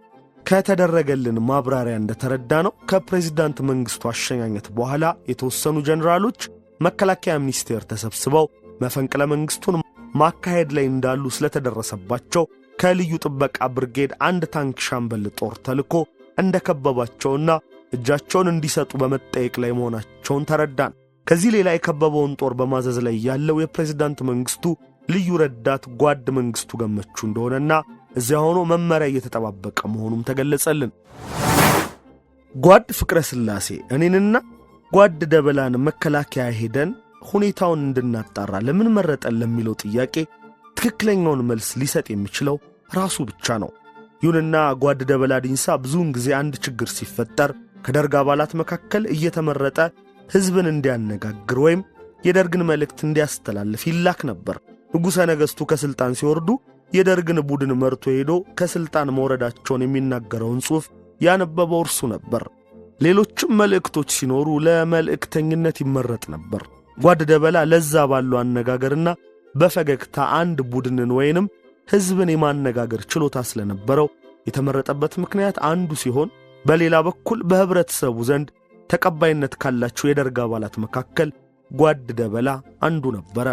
A: ከተደረገልን ማብራሪያ እንደተረዳ ነው ከፕሬዝዳንት መንግስቱ አሸኛኘት በኋላ የተወሰኑ ጀነራሎች መከላከያ ሚኒስቴር ተሰብስበው መፈንቅለ መንግስቱን ማካሄድ ላይ እንዳሉ ስለተደረሰባቸው ከልዩ ጥበቃ ብርጌድ አንድ ታንክ ሻምበል ጦር ተልኮ እንደከበባቸውና እጃቸውን እንዲሰጡ በመጠየቅ ላይ መሆናቸውን ተረዳን። ከዚህ ሌላ የከበበውን ጦር በማዘዝ ላይ ያለው የፕሬዝዳንት መንግስቱ ልዩ ረዳት ጓድ መንግስቱ ገመቹ እንደሆነና እዚያ ሆኖ መመሪያ እየተጠባበቀ መሆኑም ተገለጸልን። ጓድ ፍቅረ ስላሴ እኔንና ጓድ ደበላን መከላከያ ሄደን ሁኔታውን እንድናጣራ ለምን መረጠን ለሚለው ጥያቄ ትክክለኛውን መልስ ሊሰጥ የሚችለው ራሱ ብቻ ነው። ይሁንና ጓድ ደበላ ዲንሳ ብዙውን ጊዜ አንድ ችግር ሲፈጠር ከደርግ አባላት መካከል እየተመረጠ ህዝብን እንዲያነጋግር ወይም የደርግን መልእክት እንዲያስተላልፍ ይላክ ነበር። ንጉሠ ነገሥቱ ከስልጣን ሲወርዱ የደርግን ቡድን መርቶ ሄዶ ከስልጣን መውረዳቸውን የሚናገረውን ጽሑፍ ያነበበው እርሱ ነበር። ሌሎችም መልእክቶች ሲኖሩ ለመልእክተኝነት ይመረጥ ነበር። ጓድ ደበላ ለዛ ባለው አነጋገርና በፈገግታ አንድ ቡድንን ወይንም ሕዝብን የማነጋገር ችሎታ ስለነበረው የተመረጠበት ምክንያት አንዱ ሲሆን በሌላ በኩል በህብረተሰቡ ዘንድ ተቀባይነት ካላቸው የደርግ አባላት መካከል ጓድ ደበላ አንዱ ነበረ።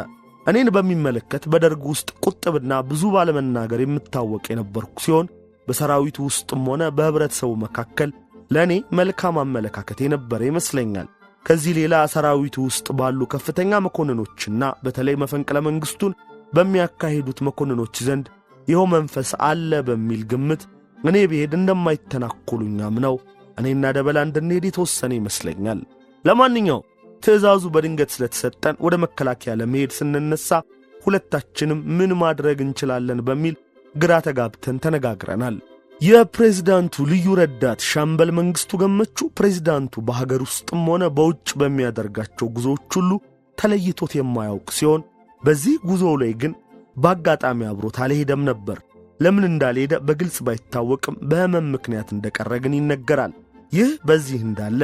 A: እኔን በሚመለከት በደርግ ውስጥ ቁጥብና ብዙ ባለመናገር የምታወቅ የነበርኩ ሲሆን በሰራዊቱ ውስጥም ሆነ በህብረተሰቡ መካከል ለኔ መልካም አመለካከት የነበረ ይመስለኛል። ከዚህ ሌላ ሰራዊቱ ውስጥ ባሉ ከፍተኛ መኮንኖችና በተለይ መፈንቅለ መንግስቱን በሚያካሂዱት መኮንኖች ዘንድ ይኸው መንፈስ አለ በሚል ግምት እኔ ብሄድ እንደማይተናኮሉኝ አምነው እኔና ደበላ እንድንሄድ የተወሰነ ይመስለኛል። ለማንኛውም ትዕዛዙ በድንገት ስለተሰጠን ወደ መከላከያ ለመሄድ ስንነሳ ሁለታችንም ምን ማድረግ እንችላለን በሚል ግራ ተጋብተን ተነጋግረናል። የፕሬዝዳንቱ ልዩ ረዳት ሻምበል መንግስቱ ገመቹ ፕሬዝዳንቱ በሀገር ውስጥም ሆነ በውጭ በሚያደርጋቸው ጉዞዎች ሁሉ ተለይቶት የማያውቅ ሲሆን በዚህ ጉዞው ላይ ግን በአጋጣሚ አብሮት አልሄደም ነበር። ለምን እንዳልሄደ በግልጽ ባይታወቅም በህመም ምክንያት እንደቀረ ግን ይነገራል። ይህ በዚህ እንዳለ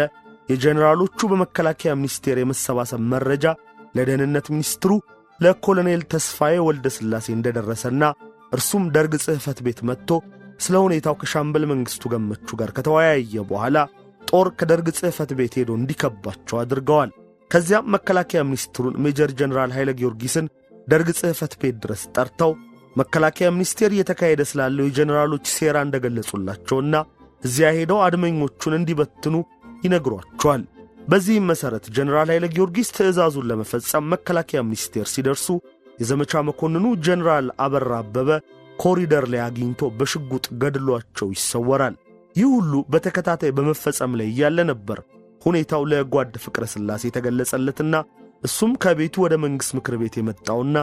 A: የጀነራሎቹ በመከላከያ ሚኒስቴር የመሰባሰብ መረጃ ለደህንነት ሚኒስትሩ ለኮሎኔል ተስፋዬ ወልደ ስላሴ እንደደረሰና እርሱም ደርግ ጽሕፈት ቤት መጥቶ ስለ ሁኔታው ከሻምበል መንግስቱ ገመቹ ጋር ከተወያየ በኋላ ጦር ከደርግ ጽሕፈት ቤት ሄዶ እንዲከባቸው አድርገዋል። ከዚያም መከላከያ ሚኒስትሩን ሜጀር ጀነራል ኃይለ ጊዮርጊስን ደርግ ጽሕፈት ቤት ድረስ ጠርተው መከላከያ ሚኒስቴር እየተካሄደ ስላለው የጀነራሎች ሴራ እንደገለጹላቸውና እዚያ ሄደው አድመኞቹን እንዲበትኑ ይነግሯቸዋል። በዚህም መሠረት ጀነራል ኃይለ ጊዮርጊስ ትዕዛዙን ለመፈጸም መከላከያ ሚኒስቴር ሲደርሱ የዘመቻ መኮንኑ ጀነራል አበራ አበበ ኮሪደር ላይ አግኝቶ በሽጉጥ ገድሏቸው ይሰወራል። ይህ ሁሉ በተከታታይ በመፈጸም ላይ ያለ ነበር ሁኔታው ለጓድ ፍቅረ ስላሴ ተገለጸለትና እሱም ከቤቱ ወደ መንግሥት ምክር ቤት የመጣውና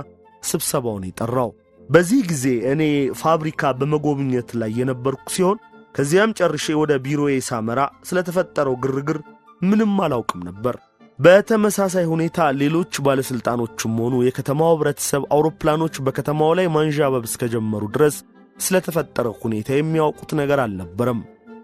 A: ስብሰባውን የጠራው። በዚህ ጊዜ እኔ ፋብሪካ በመጎብኘት ላይ የነበርኩ ሲሆን ከዚያም ጨርሼ ወደ ቢሮዬ ሳመራ ስለተፈጠረው ግርግር ምንም አላውቅም ነበር። በተመሳሳይ ሁኔታ ሌሎች ባለስልጣኖችም ሆኑ የከተማው ህብረተሰብ አውሮፕላኖች በከተማው ላይ ማንዣበብ እስከጀመሩ ድረስ ስለተፈጠረው ሁኔታ የሚያውቁት ነገር አልነበረም።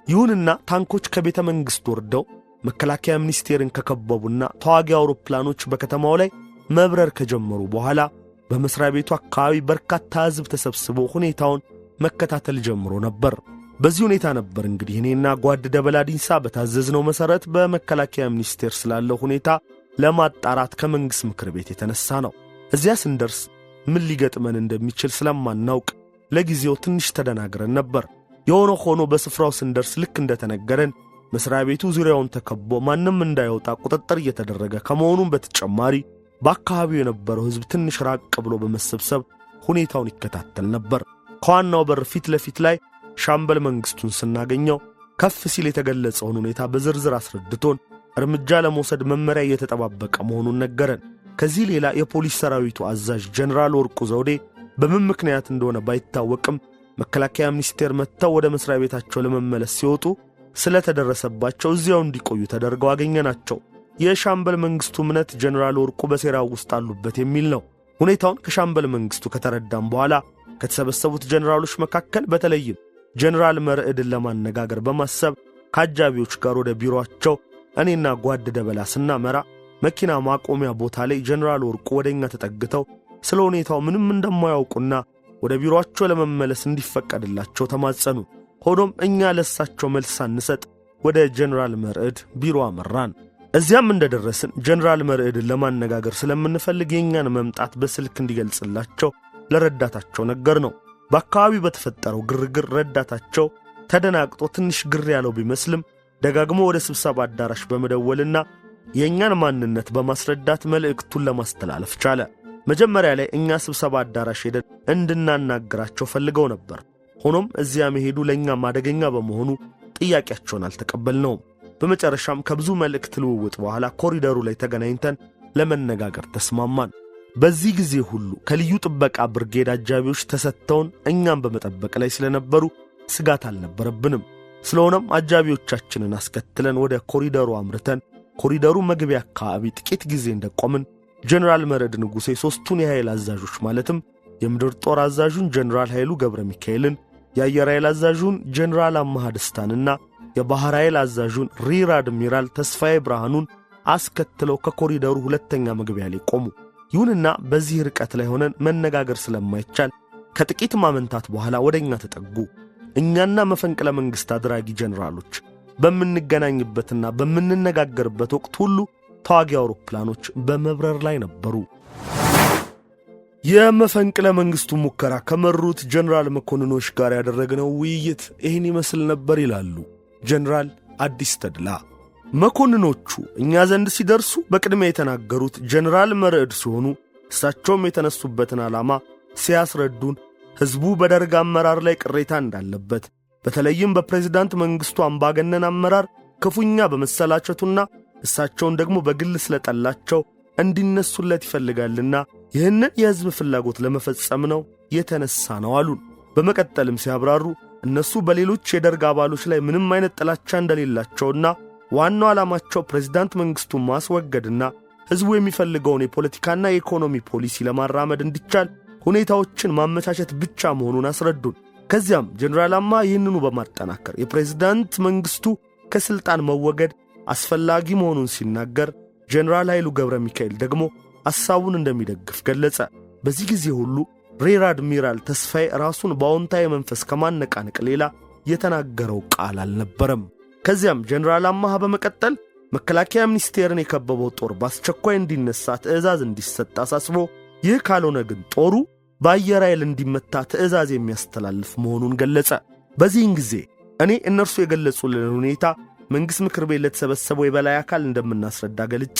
A: ይሁንና ታንኮች ከቤተ መንግሥት ወርደው መከላከያ ሚኒስቴርን ከከበቡና ተዋጊ አውሮፕላኖች በከተማው ላይ መብረር ከጀመሩ በኋላ በመስሪያ ቤቱ አካባቢ በርካታ ሕዝብ ተሰብስቦ ሁኔታውን መከታተል ጀምሮ ነበር። በዚህ ሁኔታ ነበር እንግዲህ እኔና ጓድ ደበላ ዲንሳ በታዘዝነው መሠረት በመከላከያ ሚኒስቴር ስላለው ሁኔታ ለማጣራት ከመንግሥት ምክር ቤት የተነሳ ነው። እዚያ ስንደርስ ምን ሊገጥመን እንደሚችል ስለማናውቅ ለጊዜው ትንሽ ተደናግረን ነበር። የሆነ ሆኖ በስፍራው ስንደርስ ልክ እንደተነገረን መስሪያ ቤቱ ዙሪያውን ተከቦ ማንም እንዳይወጣ ቁጥጥር እየተደረገ ከመሆኑም በተጨማሪ በአካባቢው የነበረው ሕዝብ ትንሽ ራቅ ብሎ በመሰብሰብ ሁኔታውን ይከታተል ነበር። ከዋናው በር ፊት ለፊት ላይ ሻምበል መንግስቱን ስናገኘው ከፍ ሲል የተገለጸውን ሁኔታ በዝርዝር አስረድቶን እርምጃ ለመውሰድ መመሪያ እየተጠባበቀ መሆኑን ነገረን። ከዚህ ሌላ የፖሊስ ሰራዊቱ አዛዥ ጀነራል ወርቁ ዘውዴ በምን ምክንያት እንደሆነ ባይታወቅም መከላከያ ሚኒስቴር መጥተው ወደ መስሪያ ቤታቸው ለመመለስ ሲወጡ ስለተደረሰባቸው እዚያው እንዲቆዩ ተደርገው አገኘናቸው። የሻምበል መንግስቱ እምነት ጀነራል ወርቁ በሴራው ውስጥ አሉበት የሚል ነው። ሁኔታውን ከሻምበል መንግስቱ ከተረዳም በኋላ ከተሰበሰቡት ጀነራሎች መካከል በተለይም ጀነራል መርዕድን ለማነጋገር በማሰብ ከአጃቢዎች ጋር ወደ ቢሮአቸው እኔና ጓድ ደበላ ስናመራ መኪና ማቆሚያ ቦታ ላይ ጀነራል ወርቁ ወደኛ ተጠግተው ስለ ሁኔታው ምንም እንደማያውቁና ወደ ቢሮአቸው ለመመለስ እንዲፈቀድላቸው ተማጸኑ። ሆኖም እኛ ለሳቸው መልስ ሳንሰጥ ወደ ጀነራል መርዕድ ቢሮ አመራን። እዚያም እንደደረስን ጀነራል መርዕድን ለማነጋገር ስለምንፈልግ የኛን መምጣት በስልክ እንዲገልጽላቸው ለረዳታቸው ነገር ነው። በአካባቢው በተፈጠረው ግርግር ረዳታቸው ተደናቅጦ ትንሽ ግር ያለው ቢመስልም ደጋግሞ ወደ ስብሰባ አዳራሽ በመደወልና የኛን ማንነት በማስረዳት መልእክቱን ለማስተላለፍ ቻለ። መጀመሪያ ላይ እኛ ስብሰባ አዳራሽ ሄደን እንድናናግራቸው ፈልገው ነበር። ሆኖም እዚያ መሄዱ ለኛም አደገኛ በመሆኑ ጥያቄያቸውን አልተቀበልነውም። በመጨረሻም ከብዙ መልእክት ልውውጥ በኋላ ኮሪደሩ ላይ ተገናኝተን ለመነጋገር ተስማማን። በዚህ ጊዜ ሁሉ ከልዩ ጥበቃ ብርጌድ አጃቢዎች ተሰጥተውን እኛም በመጠበቅ ላይ ስለነበሩ ስጋት አልነበረብንም። ስለሆነም አጃቢዎቻችንን አስከትለን ወደ ኮሪደሩ አምርተን ኮሪደሩ መግቢያ አካባቢ ጥቂት ጊዜ እንደቆምን ጀነራል መርዕድ ንጉሴ ሦስቱን የኃይል አዛዦች ማለትም የምድር ጦር አዛዡን ጀነራል ኃይሉ ገብረ ሚካኤልን፣ የአየር ኃይል አዛዡን ጀነራል አማሃ ደስታንና የባህር ኃይል አዛዡን ሪር አድሚራል ተስፋዬ ብርሃኑን አስከትለው ከኮሪደሩ ሁለተኛ መግቢያ ላይ ቆሙ። ይሁንና በዚህ ርቀት ላይ ሆነን መነጋገር ስለማይቻል ከጥቂት ማመንታት በኋላ ወደኛ ተጠጉ። እኛና መፈንቅለ መንግስት አድራጊ ጀነራሎች በምንገናኝበትና በምንነጋገርበት ወቅት ሁሉ ተዋጊ አውሮፕላኖች በመብረር ላይ ነበሩ። የመፈንቅለ መንግስቱ ሙከራ ከመሩት ጀነራል መኮንኖች ጋር ያደረግነው ውይይት ይህን ይመስል ነበር ይላሉ ጀነራል አዲስ ተድላ። መኮንኖቹ እኛ ዘንድ ሲደርሱ በቅድሚያ የተናገሩት ጀነራል መርዕድ ሲሆኑ እሳቸውም የተነሱበትን ዓላማ ሲያስረዱን ሕዝቡ በደርግ አመራር ላይ ቅሬታ እንዳለበት በተለይም በፕሬዝዳንት መንግስቱ አምባገነን አመራር ክፉኛ በመሰላቸቱና እሳቸውን ደግሞ በግል ስለጠላቸው እንዲነሱለት ይፈልጋልና ይህንን የሕዝብ ፍላጎት ለመፈጸም ነው የተነሳ ነው አሉን። በመቀጠልም ሲያብራሩ እነሱ በሌሎች የደርግ አባሎች ላይ ምንም አይነት ጥላቻ እንደሌላቸውና ዋናው ዓላማቸው ፕሬዝዳንት መንግስቱን ማስወገድና ሕዝቡ የሚፈልገውን የፖለቲካና የኢኮኖሚ ፖሊሲ ለማራመድ እንዲቻል ሁኔታዎችን ማመቻቸት ብቻ መሆኑን አስረዱን። ከዚያም ጀነራል አማ ይህንኑ በማጠናከር የፕሬዝዳንት መንግስቱ ከስልጣን መወገድ አስፈላጊ መሆኑን ሲናገር ጀነራል ኃይሉ ገብረ ሚካኤል ደግሞ ሐሳቡን እንደሚደግፍ ገለጸ። በዚህ ጊዜ ሁሉ ሬር አድሚራል ተስፋዬ ራሱን በአዎንታዊ መንፈስ ከማነቃነቅ ሌላ የተናገረው ቃል አልነበረም። ከዚያም ጀነራል አማሃ በመቀጠል መከላከያ ሚኒስቴርን የከበበው ጦር በአስቸኳይ እንዲነሳ ትዕዛዝ እንዲሰጥ አሳስቦ ይህ ካልሆነ ግን ጦሩ በአየር ኃይል እንዲመታ ትዕዛዝ የሚያስተላልፍ መሆኑን ገለጸ። በዚህን ጊዜ እኔ እነርሱ የገለጹልን ሁኔታ መንግሥት ምክር ቤት ለተሰበሰበው የበላይ አካል እንደምናስረዳ ገልጬ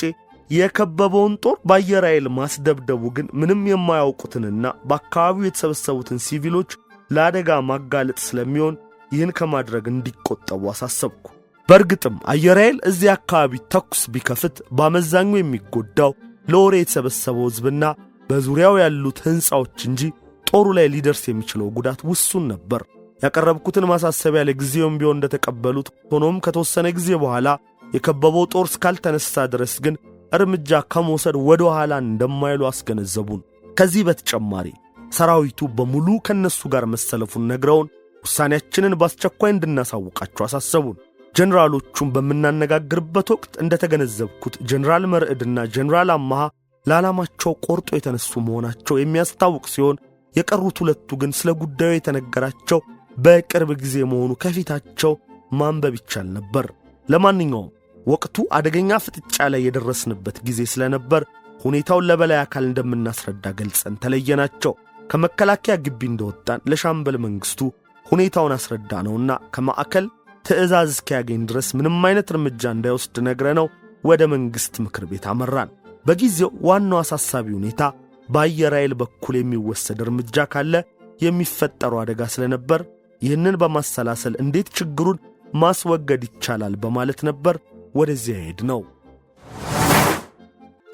A: የከበበውን ጦር በአየር ኃይል ማስደብደቡ ግን ምንም የማያውቁትንና በአካባቢው የተሰበሰቡትን ሲቪሎች ለአደጋ ማጋለጥ ስለሚሆን ይህን ከማድረግ እንዲቆጠቡ አሳሰብኩ። በእርግጥም አየር ኃይል እዚህ አካባቢ ተኩስ ቢከፍት በአመዛኙ የሚጎዳው ለወሬ የተሰበሰበው ሕዝብና በዙሪያው ያሉት ሕንፃዎች እንጂ ጦሩ ላይ ሊደርስ የሚችለው ጉዳት ውሱን ነበር። ያቀረብኩትን ማሳሰቢያ ለጊዜውም ቢሆን እንደተቀበሉት፣ ሆኖም ከተወሰነ ጊዜ በኋላ የከበበው ጦር እስካልተነሳ ድረስ ግን እርምጃ ከመውሰድ ወደ ኋላ እንደማይሉ አስገነዘቡን። ከዚህ በተጨማሪ ሰራዊቱ በሙሉ ከነሱ ጋር መሰለፉን ነግረውን ውሳኔያችንን በአስቸኳይ እንድናሳውቃቸው አሳሰቡን። ጀነራሎቹን በምናነጋግርበት ወቅት እንደተገነዘብኩት ጀነራል መርዕድና ጀነራል አማሃ ለዓላማቸው ቆርጦ የተነሱ መሆናቸው የሚያስታውቅ ሲሆን የቀሩት ሁለቱ ግን ስለ ጉዳዩ የተነገራቸው በቅርብ ጊዜ መሆኑ ከፊታቸው ማንበብ ይቻል ነበር። ለማንኛውም ወቅቱ አደገኛ ፍጥጫ ላይ የደረስንበት ጊዜ ስለነበር ሁኔታውን ለበላይ አካል እንደምናስረዳ ገልጸን ተለየናቸው። ከመከላከያ ግቢ እንደወጣን ለሻምበል መንግስቱ ሁኔታውን አስረዳ ነውና ከማዕከል ትዕዛዝ እስኪያገኝ ድረስ ምንም አይነት እርምጃ እንዳይወስድ ነግረነው ወደ መንግስት ምክር ቤት አመራን። በጊዜው ዋናው አሳሳቢ ሁኔታ በአየር ኃይል በኩል የሚወሰድ እርምጃ ካለ የሚፈጠረው አደጋ ስለነበር ይህንን በማሰላሰል እንዴት ችግሩን ማስወገድ ይቻላል በማለት ነበር ወደዚያ ሄድ ነው።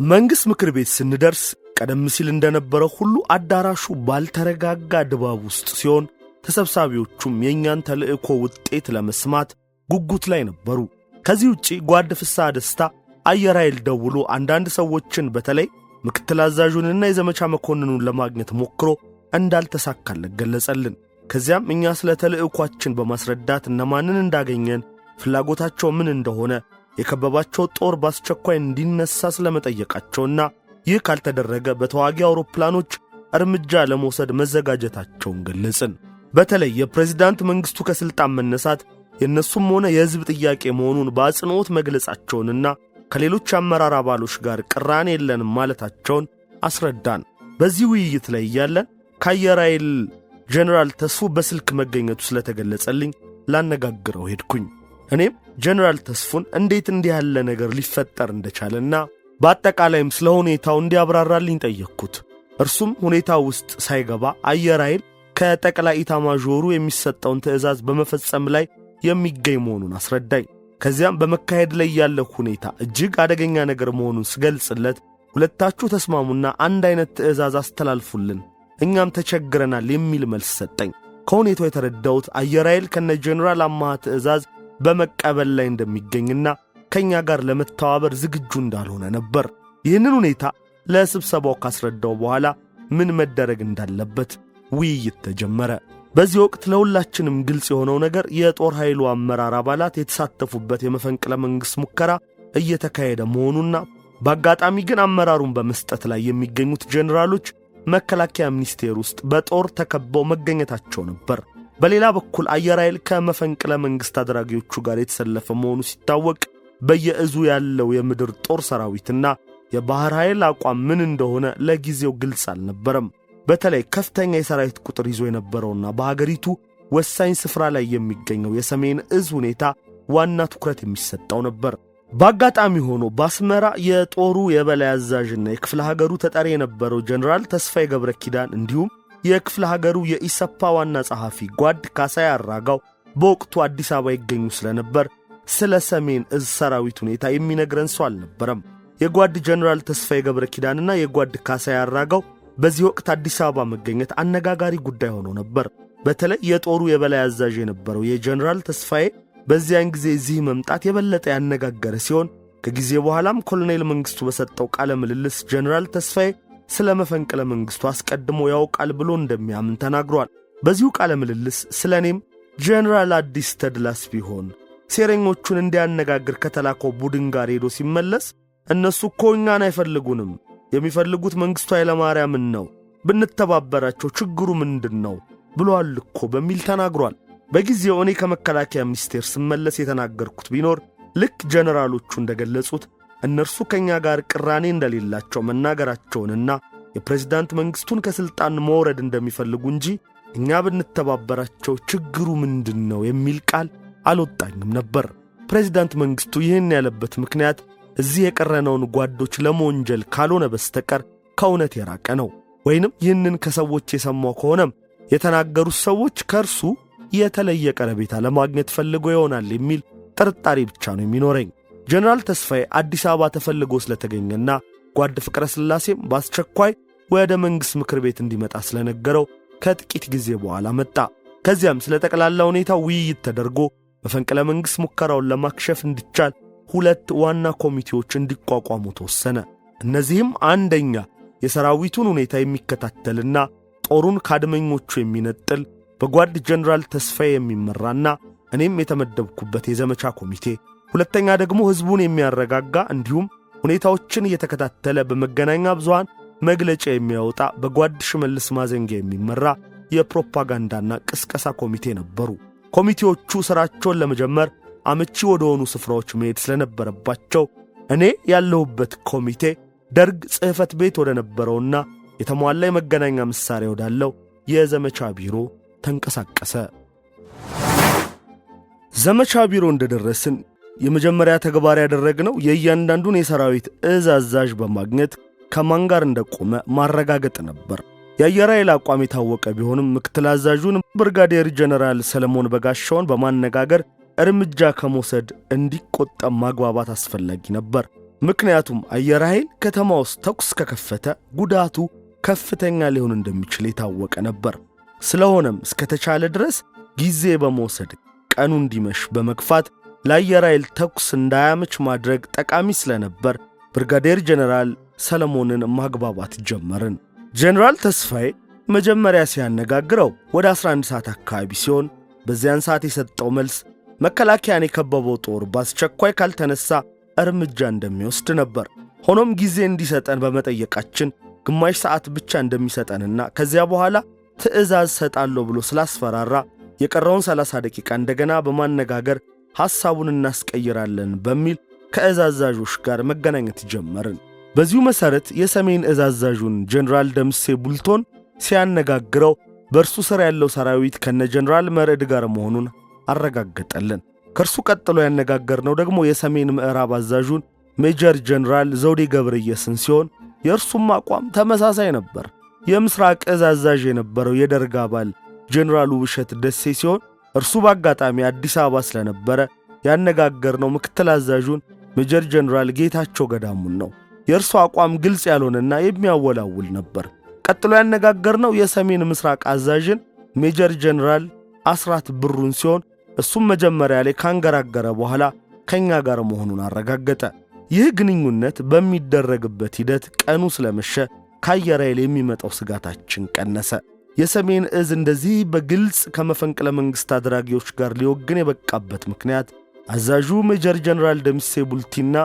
A: መንግስት ምክር ቤት ስንደርስ ቀደም ሲል እንደነበረው ሁሉ አዳራሹ ባልተረጋጋ ድባብ ውስጥ ሲሆን ተሰብሳቢዎቹም የኛን ተልእኮ ውጤት ለመስማት ጉጉት ላይ ነበሩ። ከዚህ ውጪ ጓድ ፍስሐ ደስታ አየር ኃይል ደውሎ አንዳንድ ሰዎችን በተለይ ምክትል አዛዡንና የዘመቻ መኮንኑን ለማግኘት ሞክሮ እንዳልተሳካለት ገለጸልን። ከዚያም እኛ ስለ ተልእኳችን በማስረዳት እነማንን እንዳገኘን፣ ፍላጎታቸው ምን እንደሆነ፣ የከበባቸው ጦር በአስቸኳይ እንዲነሳ ስለመጠየቃቸውና ይህ ካልተደረገ በተዋጊ አውሮፕላኖች እርምጃ ለመውሰድ መዘጋጀታቸውን ገለጽን። በተለይ የፕሬዝዳንት መንግስቱ ከስልጣን መነሳት የነሱም ሆነ የሕዝብ ጥያቄ መሆኑን በአጽንኦት መግለጻቸውንና ከሌሎች አመራር አባሎች ጋር ቅራኔ የለንም ማለታቸውን አስረዳን። በዚህ ውይይት ላይ እያለን ከአየር ኃይል ጀነራል ተስፉ በስልክ መገኘቱ ስለተገለጸልኝ ላነጋግረው ሄድኩኝ። እኔም ጀነራል ተስፉን እንዴት እንዲህ ያለ ነገር ሊፈጠር እንደቻለና በአጠቃላይም ስለ ሁኔታው እንዲያብራራልኝ ጠየቅኩት። እርሱም ሁኔታው ውስጥ ሳይገባ አየር ኃይል ከጠቅላይ ኢታማዦሩ የሚሰጠውን ትዕዛዝ በመፈጸም ላይ የሚገኝ መሆኑን አስረዳኝ። ከዚያም በመካሄድ ላይ ያለው ሁኔታ እጅግ አደገኛ ነገር መሆኑን ስገልጽለት ሁለታችሁ ተስማሙና አንድ አይነት ትዕዛዝ አስተላልፉልን፣ እኛም ተቸግረናል የሚል መልስ ሰጠኝ። ከሁኔታው የተረዳሁት አየር ኃይል ከነ ጀነራል አማሃ ትዕዛዝ በመቀበል ላይ እንደሚገኝና ከኛ ጋር ለመተባበር ዝግጁ እንዳልሆነ ነበር። ይህንን ሁኔታ ለስብሰባው ካስረዳው በኋላ ምን መደረግ እንዳለበት ውይይት ተጀመረ። በዚህ ወቅት ለሁላችንም ግልጽ የሆነው ነገር የጦር ኃይሉ አመራር አባላት የተሳተፉበት የመፈንቅለ መንግሥት ሙከራ እየተካሄደ መሆኑና በአጋጣሚ ግን አመራሩን በመስጠት ላይ የሚገኙት ጀነራሎች መከላከያ ሚኒስቴር ውስጥ በጦር ተከበው መገኘታቸው ነበር። በሌላ በኩል አየር ኃይል ከመፈንቅለ መንግስት አድራጊዎቹ ጋር የተሰለፈ መሆኑ ሲታወቅ በየእዙ ያለው የምድር ጦር ሰራዊትና የባህር ኃይል አቋም ምን እንደሆነ ለጊዜው ግልጽ አልነበረም። በተለይ ከፍተኛ የሰራዊት ቁጥር ይዞ የነበረውና በሀገሪቱ ወሳኝ ስፍራ ላይ የሚገኘው የሰሜን እዝ ሁኔታ ዋና ትኩረት የሚሰጠው ነበር። በአጋጣሚ ሆኖ በአስመራ የጦሩ የበላይ አዛዥና የክፍለ ሀገሩ ተጠሪ የነበረው ጀነራል ተስፋዬ ገብረ ኪዳን እንዲሁም የክፍለ ሀገሩ የኢሰፓ ዋና ጸሐፊ ጓድ ካሳይ አራጋው በወቅቱ አዲስ አበባ ይገኙ ስለነበር ስለ ሰሜን እዝ ሰራዊት ሁኔታ የሚነግረን ሰው አልነበረም። የጓድ ጀነራል ተስፋዬ ገብረ ኪዳንና የጓድ ካሳይ አራጋው በዚህ ወቅት አዲስ አበባ መገኘት አነጋጋሪ ጉዳይ ሆኖ ነበር። በተለይ የጦሩ የበላይ አዛዥ የነበረው የጀነራል ተስፋዬ በዚያን ጊዜ እዚህ መምጣት የበለጠ ያነጋገረ ሲሆን ከጊዜ በኋላም ኮሎኔል መንግስቱ በሰጠው ቃለ ምልልስ ጀነራል ተስፋዬ ስለ መፈንቅለ መንግስቱ አስቀድሞ ያውቃል ብሎ እንደሚያምን ተናግሯል። በዚሁ ቃለ ምልልስ ስለኔም ጀነራል አዲስ ተድላስ ቢሆን ሴረኞቹን እንዲያነጋግር ከተላከው ቡድን ጋር ሄዶ ሲመለስ እነሱ እኮ እኛን አይፈልጉንም፣ የሚፈልጉት መንግስቱ ኃይለማርያምን ነው፣ ብንተባበራቸው ችግሩ ምንድነው ብሏል እኮ በሚል ተናግሯል። በጊዜው እኔ ከመከላከያ ሚኒስቴር ስመለስ የተናገርኩት ቢኖር ልክ ጀነራሎቹ እንደገለጹት እነርሱ ከኛ ጋር ቅራኔ እንደሌላቸው መናገራቸውንና የፕሬዝዳንት መንግስቱን ከስልጣን መውረድ እንደሚፈልጉ እንጂ እኛ ብንተባበራቸው ችግሩ ምንድነው የሚል ቃል አልወጣኝም ነበር። ፕሬዝዳንት መንግስቱ ይህን ያለበት ምክንያት እዚህ የቀረነውን ጓዶች ለመወንጀል ካልሆነ በስተቀር ከእውነት የራቀ ነው። ወይንም ይህንን ከሰዎች የሰማው ከሆነም የተናገሩት ሰዎች ከእርሱ የተለየ ቀረቤታ ለማግኘት ፈልጎ ይሆናል የሚል ጥርጣሬ ብቻ ነው የሚኖረኝ። ጀነራል ተስፋዬ አዲስ አበባ ተፈልጎ ስለተገኘና ጓድ ፍቅረ ስላሴም በአስቸኳይ ወደ መንግሥት ምክር ቤት እንዲመጣ ስለነገረው ከጥቂት ጊዜ በኋላ መጣ። ከዚያም ስለ ጠቅላላ ሁኔታ ውይይት ተደርጎ መፈንቅለ መንግሥት ሙከራውን ለማክሸፍ እንዲቻል 2 ዋና ኮሚቴዎች እንዲቋቋሙ ተወሰነ። እነዚህም አንደኛ የሰራዊቱን ሁኔታ የሚከታተልና ጦሩን ካድመኞቹ የሚነጥል በጓድ ጀነራል ተስፋዬ የሚመራና እኔም የተመደብኩበት የዘመቻ ኮሚቴ፣ ሁለተኛ ደግሞ ሕዝቡን የሚያረጋጋ እንዲሁም ሁኔታዎችን እየተከታተለ በመገናኛ ብዙሃን መግለጫ የሚያወጣ በጓድ ሽመልስ ማዘንጊያ የሚመራ የፕሮፓጋንዳና ቅስቀሳ ኮሚቴ ነበሩ። ኮሚቴዎቹ ሥራቸውን ለመጀመር አመቺ ወደ ሆኑ ስፍራዎች መሄድ ስለነበረባቸው እኔ ያለሁበት ኮሚቴ ደርግ ጽሕፈት ቤት ወደ ነበረውና የተሟላ የመገናኛ መሳሪያ ወዳለው የዘመቻ ቢሮ ተንቀሳቀሰ። ዘመቻ ቢሮ እንደደረስን የመጀመሪያ ተግባር ያደረግነው የእያንዳንዱን የሰራዊት እዝ አዛዥ በማግኘት ከማን ጋር እንደቆመ ማረጋገጥ ነበር። የአየር ኃይል አቋም የታወቀ ቢሆንም ምክትል አዛዡን ብርጋዴር ጀነራል ሰለሞን በጋሻውን በማነጋገር እርምጃ ከመውሰድ እንዲቆጠብ ማግባባት አስፈላጊ ነበር። ምክንያቱም አየር ኃይል ከተማ ውስጥ ተኩስ ከከፈተ ጉዳቱ ከፍተኛ ሊሆን እንደሚችል የታወቀ ነበር። ስለሆነም እስከተቻለ ድረስ ጊዜ በመውሰድ ቀኑ እንዲመሽ በመግፋት ለአየር ኃይል ተኩስ እንዳያመች ማድረግ ጠቃሚ ስለነበር ብርጋዴር ጀነራል ሰለሞንን ማግባባት ጀመርን። ጀነራል ተስፋዬ መጀመሪያ ሲያነጋግረው ወደ 11 ሰዓት አካባቢ ሲሆን በዚያን ሰዓት የሰጠው መልስ መከላከያን የከበበው ጦር በአስቸኳይ ካልተነሳ እርምጃ እንደሚወስድ ነበር። ሆኖም ጊዜ እንዲሰጠን በመጠየቃችን ግማሽ ሰዓት ብቻ እንደሚሰጠንና ከዚያ በኋላ ትዕዛዝ ሰጣለሁ ብሎ ስላስፈራራ የቀረውን 30 ደቂቃ እንደገና በማነጋገር ሐሳቡን እናስቀይራለን በሚል ከእዝ አዛዦች ጋር መገናኘት ጀመርን። በዚሁ መሠረት የሰሜን እዝ አዛዡን ጀነራል ደምሴ ቡልቶን ሲያነጋግረው በእርሱ ሥር ያለው ሰራዊት ከነ ጀነራል መርዕድ ጋር መሆኑን አረጋገጠልን። ከእርሱ ቀጥሎ ያነጋገርነው ደግሞ የሰሜን ምዕራብ አዛዡን ሜጀር ጀነራል ዘውዴ ገብረየስን ሲሆን የእርሱም አቋም ተመሳሳይ ነበር። የምስራቅ እዝ አዛዥ የነበረው የደርግ አባል ጀነራል ውብሸት ደሴ ሲሆን እርሱ በአጋጣሚ አዲስ አበባ ስለነበረ ያነጋገርነው ምክትል አዛዡን ሜጀር ጀነራል ጌታቸው ገዳሙን ነው። የእርሱ አቋም ግልጽ ያልሆነና የሚያወላውል ነበር። ቀጥሎ ያነጋገርነው የሰሜን ምስራቅ አዛዥን ሜጀር ጀነራል አስራት ብሩን ሲሆን እሱም መጀመሪያ ላይ ካንገራገረ በኋላ ከኛ ጋር መሆኑን አረጋገጠ። ይህ ግንኙነት በሚደረግበት ሂደት ቀኑ ስለመሸ ከአየር ኃይል የሚመጣው ስጋታችን ቀነሰ። የሰሜን እዝ እንደዚህ በግልጽ ከመፈንቅለ መንግሥት አድራጊዎች ጋር ሊወግን የበቃበት ምክንያት አዛዡ ሜጀር ጀነራል ደምሴ ቡልቲና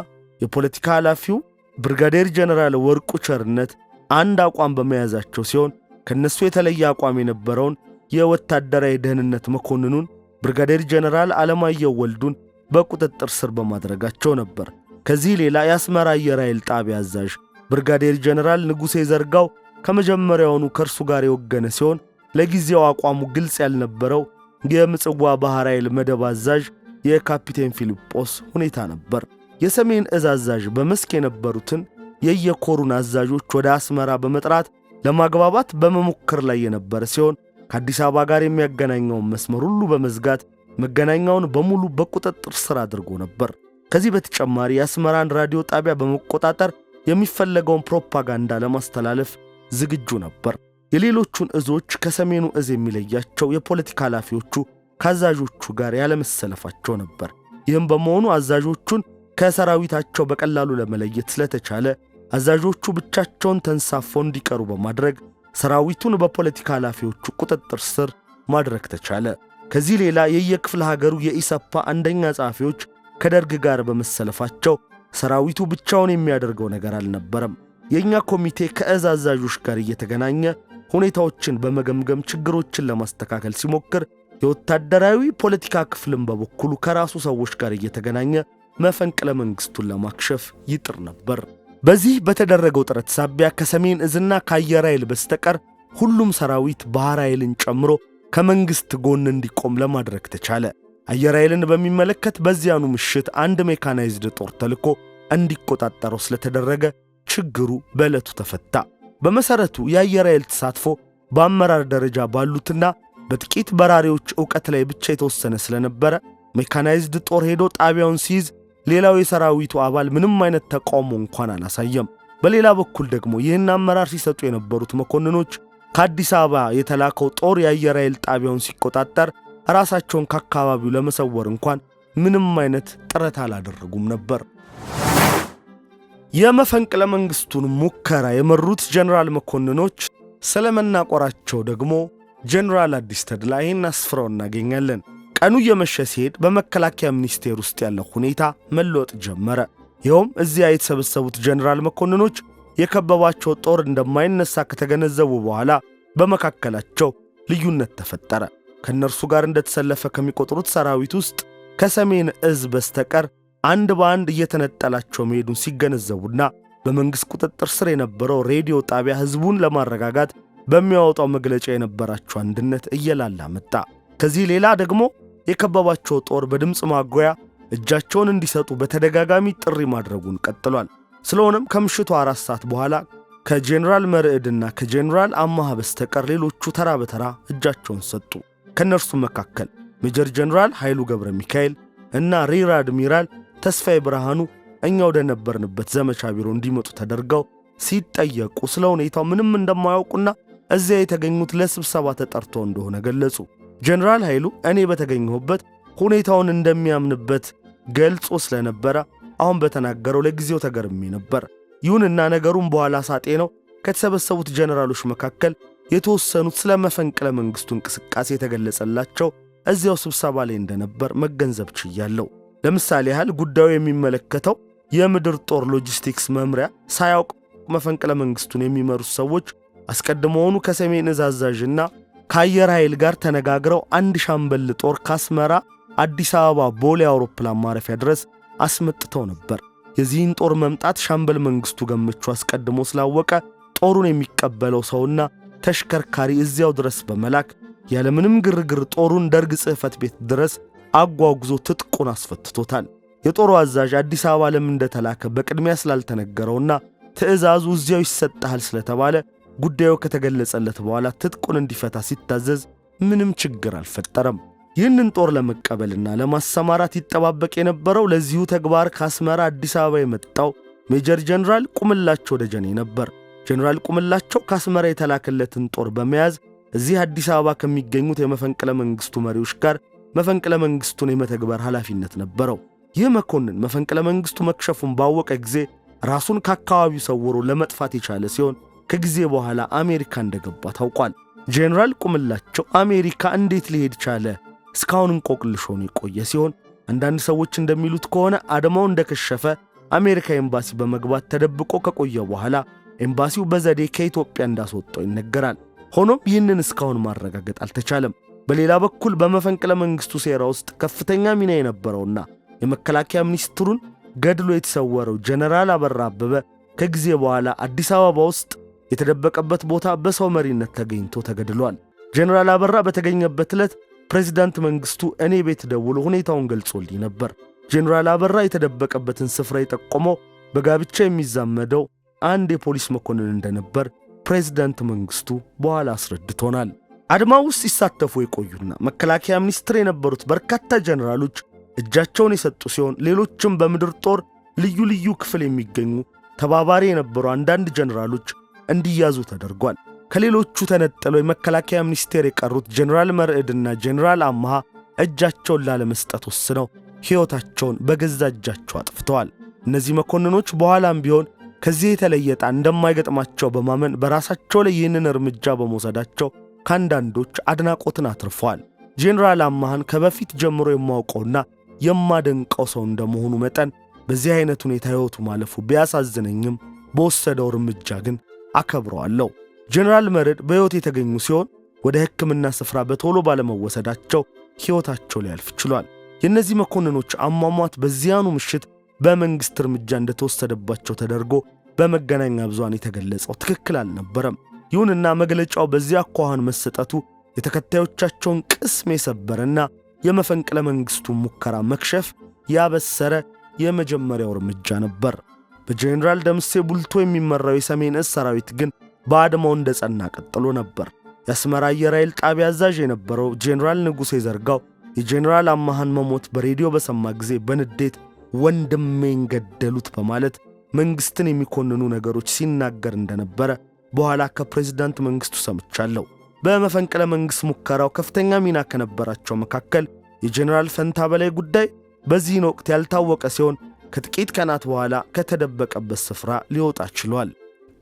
A: የፖለቲካ ኃላፊው ብርጋዴር ጀነራል ወርቁ ቸርነት አንድ አቋም በመያዛቸው ሲሆን ከነሱ የተለየ አቋም የነበረውን የወታደራዊ ደህንነት መኮንኑን ብርጋዴር ጀነራል አለማየሁ ወልዱን በቁጥጥር ስር በማድረጋቸው ነበር። ከዚህ ሌላ የአስመራ አየር ኃይል ጣቢያ አዛዥ ብርጋዴር ጀነራል ንጉሴ ዘርጋው ከመጀመሪያውኑ ከእርሱ ጋር የወገነ ሲሆን ለጊዜው አቋሙ ግልጽ ያልነበረው የምጽዋ ባህር ኃይል መደብ አዛዥ የካፒቴን ፊልጶስ ሁኔታ ነበር። የሰሜን እዝ አዛዥ በመስክ የነበሩትን የየኮሩን አዛዦች ወደ አስመራ በመጥራት ለማግባባት በመሞከር ላይ የነበረ ሲሆን ከአዲስ አበባ ጋር የሚያገናኘውን መስመር ሁሉ በመዝጋት መገናኛውን በሙሉ በቁጥጥር ስር አድርጎ ነበር። ከዚህ በተጨማሪ የአስመራን ራዲዮ ጣቢያ በመቆጣጠር የሚፈለገውን ፕሮፓጋንዳ ለማስተላለፍ ዝግጁ ነበር። የሌሎቹን እዞች ከሰሜኑ እዝ የሚለያቸው የፖለቲካ ኃላፊዎቹ ከአዛዦቹ ጋር ያለመሰለፋቸው ነበር። ይህም በመሆኑ አዛዦቹን ከሰራዊታቸው በቀላሉ ለመለየት ስለተቻለ አዛዦቹ ብቻቸውን ተንሳፈው እንዲቀሩ በማድረግ ሰራዊቱን በፖለቲካ ኃላፊዎቹ ቁጥጥር ስር ማድረግ ተቻለ። ከዚህ ሌላ የየክፍለ ሀገሩ የኢሰፓ አንደኛ ጸሐፊዎች ከደርግ ጋር በመሰለፋቸው ሰራዊቱ ብቻውን የሚያደርገው ነገር አልነበረም። የኛ ኮሚቴ ከእዝ አዛዦች ጋር እየተገናኘ ሁኔታዎችን በመገምገም ችግሮችን ለማስተካከል ሲሞክር፣ የወታደራዊ ፖለቲካ ክፍልም በበኩሉ ከራሱ ሰዎች ጋር እየተገናኘ መፈንቅለ መንግስቱን ለማክሸፍ ይጥር ነበር። በዚህ በተደረገው ጥረት ሳቢያ ከሰሜን እዝና ከአየር ኃይል በስተቀር ሁሉም ሰራዊት ባህር ኃይልን ጨምሮ ከመንግስት ጎን እንዲቆም ለማድረግ ተቻለ። አየር ኃይልን በሚመለከት በዚያኑ ምሽት አንድ ሜካናይዝድ ጦር ተልኮ እንዲቆጣጠረው ስለተደረገ ችግሩ በዕለቱ ተፈታ። በመሰረቱ የአየር ኃይል ተሳትፎ በአመራር ደረጃ ባሉትና በጥቂት በራሪዎች ዕውቀት ላይ ብቻ የተወሰነ ስለነበረ ሜካናይዝድ ጦር ሄዶ ጣቢያውን ሲይዝ ሌላው የሰራዊቱ አባል ምንም አይነት ተቃውሞ እንኳን አላሳየም። በሌላ በኩል ደግሞ ይህን አመራር ሲሰጡ የነበሩት መኮንኖች ከአዲስ አበባ የተላከው ጦር የአየር ኃይል ጣቢያውን ሲቆጣጠር ራሳቸውን ከአካባቢው ለመሰወር እንኳን ምንም አይነት ጥረት አላደረጉም ነበር። የመፈንቅለ መንግስቱን ሙከራ የመሩት ጀነራል መኮንኖች ስለመናቆራቸው ደግሞ ጀነራል አዲስ ተድላ ይህን አስፍረው እናገኛለን። ቀኑ እየመሸ ሲሄድ በመከላከያ ሚኒስቴር ውስጥ ያለው ሁኔታ መለወጥ ጀመረ። ይኸውም እዚያ የተሰበሰቡት ጀነራል መኮንኖች የከበባቸው ጦር እንደማይነሳ ከተገነዘቡ በኋላ በመካከላቸው ልዩነት ተፈጠረ። ከነርሱ ጋር እንደተሰለፈ ከሚቆጥሩት ሰራዊት ውስጥ ከሰሜን እዝ በስተቀር አንድ በአንድ እየተነጠላቸው መሄዱን ሲገነዘቡና በመንግሥት ቁጥጥር ስር የነበረው ሬዲዮ ጣቢያ ሕዝቡን ለማረጋጋት በሚያወጣው መግለጫ የነበራቸው አንድነት እየላላ መጣ። ከዚህ ሌላ ደግሞ የከበባቸው ጦር በድምፅ ማጓያ እጃቸውን እንዲሰጡ በተደጋጋሚ ጥሪ ማድረጉን ቀጥሏል። ስለሆነም ከምሽቱ 4 ሰዓት በኋላ ከጄኔራል መርዕድና ከጄኔራል አማሃ በስተቀር ሌሎቹ ተራ በተራ እጃቸውን ሰጡ። ከነርሱ መካከል ሜጀር ጄኔራል ኃይሉ ገብረ ሚካኤል እና ሪር አድሚራል ተስፋዬ ብርሃኑ እኛ ወደ ነበርንበት ዘመቻ ቢሮ እንዲመጡ ተደርገው ሲጠየቁ ስለ ሁኔታው ምንም እንደማያውቁና እዚያ የተገኙት ለስብሰባ ተጠርተው እንደሆነ ገለጹ። ጄኔራል ኃይሉ እኔ በተገኘሁበት ሁኔታውን እንደሚያምንበት ገልጾ ስለነበረ አሁን በተናገረው ለጊዜው ተገርሜ ነበር። ይሁንና ነገሩን በኋላ ሳጤ ነው ከተሰበሰቡት ጄኔራሎች መካከል የተወሰኑት ስለ መፈንቅለ መንግስቱ እንቅስቃሴ የተገለጸላቸው እዚያው ስብሰባ ላይ እንደነበር መገንዘብ ችያለሁ። ለምሳሌ ያህል ጉዳዩ የሚመለከተው የምድር ጦር ሎጂስቲክስ መምሪያ ሳያውቅ መፈንቅለ መንግስቱን የሚመሩት ሰዎች አስቀድሞውኑ ከሰሜን እዝ አዛዥና ከአየር ኃይል ጋር ተነጋግረው አንድ ሻምበል ጦር ካስመራ አዲስ አበባ ቦሌ አውሮፕላን ማረፊያ ድረስ አስመጥተው ነበር። የዚህን ጦር መምጣት ሻምበል መንግስቱ ገመቹ አስቀድሞ ስላወቀ ጦሩን የሚቀበለው ሰውና ተሽከርካሪ እዚያው ድረስ በመላክ ያለምንም ግርግር ጦሩን ደርግ ጽሕፈት ቤት ድረስ አጓጉዞ ትጥቁን አስፈትቶታል። የጦሩ አዛዥ አዲስ አበባ ለምን እንደተላከ በቅድሚያ ስላልተነገረውና ትዕዛዙ እዚያው ይሰጣል ስለተባለ ጉዳዩ ከተገለጸለት በኋላ ትጥቁን እንዲፈታ ሲታዘዝ ምንም ችግር አልፈጠረም። ይህንን ጦር ለመቀበልና ለማሰማራት ይጠባበቅ የነበረው ለዚሁ ተግባር ካስመራ አዲስ አበባ የመጣው ሜጀር ጄኔራል ቁምላቸው ደጀኔ ነበር። ጄኔራል ቁምላቸው ካስመራ የተላከለትን ጦር በመያዝ እዚህ አዲስ አበባ ከሚገኙት የመፈንቅለ መንግስቱ መሪዎች ጋር መፈንቅለ መንግስቱን የመተግበር ኃላፊነት ነበረው። ይህ መኮንን መፈንቅለ መንግስቱ መክሸፉን ባወቀ ጊዜ ራሱን ከአካባቢው ሰውሮ ለመጥፋት የቻለ ሲሆን ከጊዜ በኋላ አሜሪካ እንደገባ ታውቋል። ጄኔራል ቁምላቸው አሜሪካ እንዴት ሊሄድ ቻለ እስካሁን እንቆቅልሽ ሆኖ የቆየ ሲሆን አንዳንድ ሰዎች እንደሚሉት ከሆነ አድማው እንደከሸፈ አሜሪካ ኤምባሲ በመግባት ተደብቆ ከቆየ በኋላ ኤምባሲው በዘዴ ከኢትዮጵያ እንዳስወጣው ይነገራል። ሆኖም ይህንን እስካሁን ማረጋገጥ አልተቻለም። በሌላ በኩል በመፈንቅለ መንግስቱ ሴራ ውስጥ ከፍተኛ ሚና የነበረውና የመከላከያ ሚኒስትሩን ገድሎ የተሰወረው ጀነራል አበራ አበበ ከጊዜ በኋላ አዲስ አበባ ውስጥ የተደበቀበት ቦታ በሰው መሪነት ተገኝቶ ተገድሏል። ጀነራል አበራ በተገኘበት ዕለት ፕሬዝዳንት መንግስቱ እኔ ቤት ደውሎ ሁኔታውን ገልጾልኝ ነበር። ጀነራል አበራ የተደበቀበትን ስፍራ የጠቆመው በጋብቻ የሚዛመደው አንድ የፖሊስ መኮንን እንደነበር ፕሬዝዳንት መንግስቱ በኋላ አስረድቶናል። አድማው ውስጥ ሲሳተፉ የቆዩና መከላከያ ሚኒስትር የነበሩት በርካታ ጀነራሎች እጃቸውን የሰጡ ሲሆን ሌሎችም በምድር ጦር ልዩ ልዩ ክፍል የሚገኙ ተባባሪ የነበሩ አንዳንድ ጀነራሎች እንዲያዙ ተደርጓል። ከሌሎቹ ተነጥለው የመከላከያ ሚኒስቴር የቀሩት ጀነራል መርዕድና ጀነራል አማሃ እጃቸውን ላለመስጠት ወስነው ሕይወታቸውን በገዛ እጃቸው አጥፍተዋል። እነዚህ መኮንኖች በኋላም ቢሆን ከዚህ የተለየ ዕጣ እንደማይገጥማቸው በማመን በራሳቸው ላይ ይህንን እርምጃ በመውሰዳቸው ከአንዳንዶች አድናቆትን አትርፈዋል። ጀነራል አማሃን ከበፊት ጀምሮ የማውቀውና የማደንቀው ሰው እንደመሆኑ መጠን በዚህ አይነት ሁኔታ ሕይወቱ ማለፉ ቢያሳዝነኝም በወሰደው እርምጃ ግን አከብረዋለሁ። ጀነራል መርዕድ በሕይወት የተገኙ ሲሆን ወደ ሕክምና ስፍራ በቶሎ ባለመወሰዳቸው ሕይወታቸው ሊያልፍ ችሏል። የእነዚህ መኮንኖች አሟሟት በዚያኑ ምሽት በመንግሥት እርምጃ እንደተወሰደባቸው ተደርጎ በመገናኛ ብዙሃን የተገለጸው ትክክል አልነበረም። ይሁንና መግለጫው በዚያ አኳኋን መሰጠቱ የተከታዮቻቸውን ቅስም የሰበረና የመፈንቅለ መንግሥቱን ሙከራ መክሸፍ ያበሰረ የመጀመሪያው እርምጃ ነበር። በጀነራል ደምሴ ቡልቶ የሚመራው የሰሜን ዕዝ ሰራዊት ግን በአድማው እንደጸና ቀጥሎ ነበር። የአስመራ አየር ኃይል ጣቢያ አዛዥ የነበረው ጀነራል ንጉሴ ዘርጋው የጀነራል አማሃን መሞት በሬዲዮ በሰማ ጊዜ በንዴት ወንድሜን ገደሉት በማለት መንግሥትን የሚኮንኑ ነገሮች ሲናገር እንደነበረ በኋላ ከፕሬዝዳንት መንግሥቱ ሰምቻለሁ። በመፈንቅለ መንግሥት ሙከራው ከፍተኛ ሚና ከነበራቸው መካከል የጀነራል ፈንታ በላይ ጉዳይ በዚህን ወቅት ያልታወቀ ሲሆን ከጥቂት ቀናት በኋላ ከተደበቀበት ስፍራ ሊወጣ ችሏል።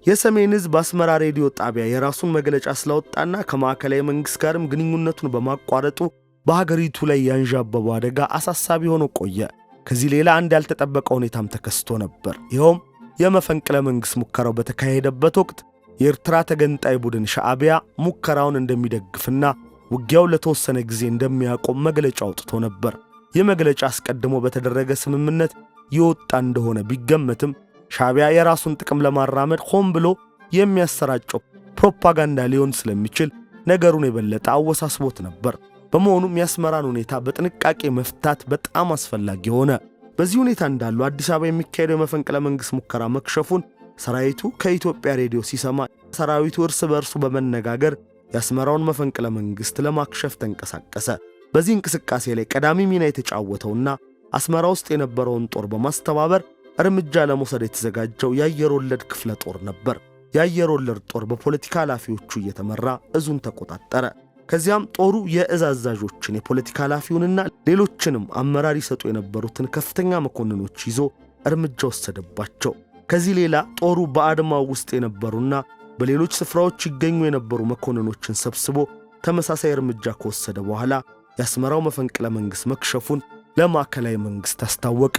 A: የሰሜን ዕዝ በአስመራ ሬዲዮ ጣቢያ የራሱን መግለጫ ስላወጣና ከማዕከላዊ መንግሥት ጋርም ግንኙነቱን በማቋረጡ በሀገሪቱ ላይ ያንዣበበው አደጋ አሳሳቢ ሆኖ ቆየ። ከዚህ ሌላ አንድ ያልተጠበቀ ሁኔታም ተከስቶ ነበር። ይኸውም የመፈንቅለ መንግሥት ሙከራው በተካሄደበት ወቅት የኤርትራ ተገንጣይ ቡድን ሻዕቢያ ሙከራውን እንደሚደግፍና ውጊያው ለተወሰነ ጊዜ እንደሚያቆም መግለጫ አውጥቶ ነበር። ይህ መግለጫ አስቀድሞ በተደረገ ስምምነት የወጣ እንደሆነ ቢገመትም ሻዕቢያ የራሱን ጥቅም ለማራመድ ሆን ብሎ የሚያሰራጨው ፕሮፓጋንዳ ሊሆን ስለሚችል ነገሩን የበለጠ አወሳስቦት ነበር። በመሆኑም የአስመራን ሁኔታ በጥንቃቄ መፍታት በጣም አስፈላጊ ሆነ። በዚህ ሁኔታ እንዳሉ አዲስ አበባ የሚካሄደው የመፈንቅለ መንግሥት ሙከራ መክሸፉን ሰራዊቱ ከኢትዮጵያ ሬዲዮ ሲሰማ ሰራዊቱ እርስ በርሱ በመነጋገር የአስመራውን መፈንቅለ መንግሥት ለማክሸፍ ተንቀሳቀሰ። በዚህ እንቅስቃሴ ላይ ቀዳሚ ሚና የተጫወተውና አስመራ ውስጥ የነበረውን ጦር በማስተባበር እርምጃ ለመውሰድ የተዘጋጀው የአየር ወለድ ክፍለ ጦር ነበር። የአየር ወለድ ጦር በፖለቲካ ኃላፊዎቹ እየተመራ እዙን ተቆጣጠረ። ከዚያም ጦሩ የእዝ አዛዦችን፣ የፖለቲካ ኃላፊውንና ሌሎችንም አመራር ይሰጡ የነበሩትን ከፍተኛ መኮንኖች ይዞ እርምጃ ወሰደባቸው። ከዚህ ሌላ ጦሩ በአድማው ውስጥ የነበሩና በሌሎች ስፍራዎች ይገኙ የነበሩ መኮንኖችን ሰብስቦ ተመሳሳይ እርምጃ ከወሰደ በኋላ የአስመራው መፈንቅለ መንግሥት መክሸፉን ለማዕከላዊ መንግሥት አስታወቀ።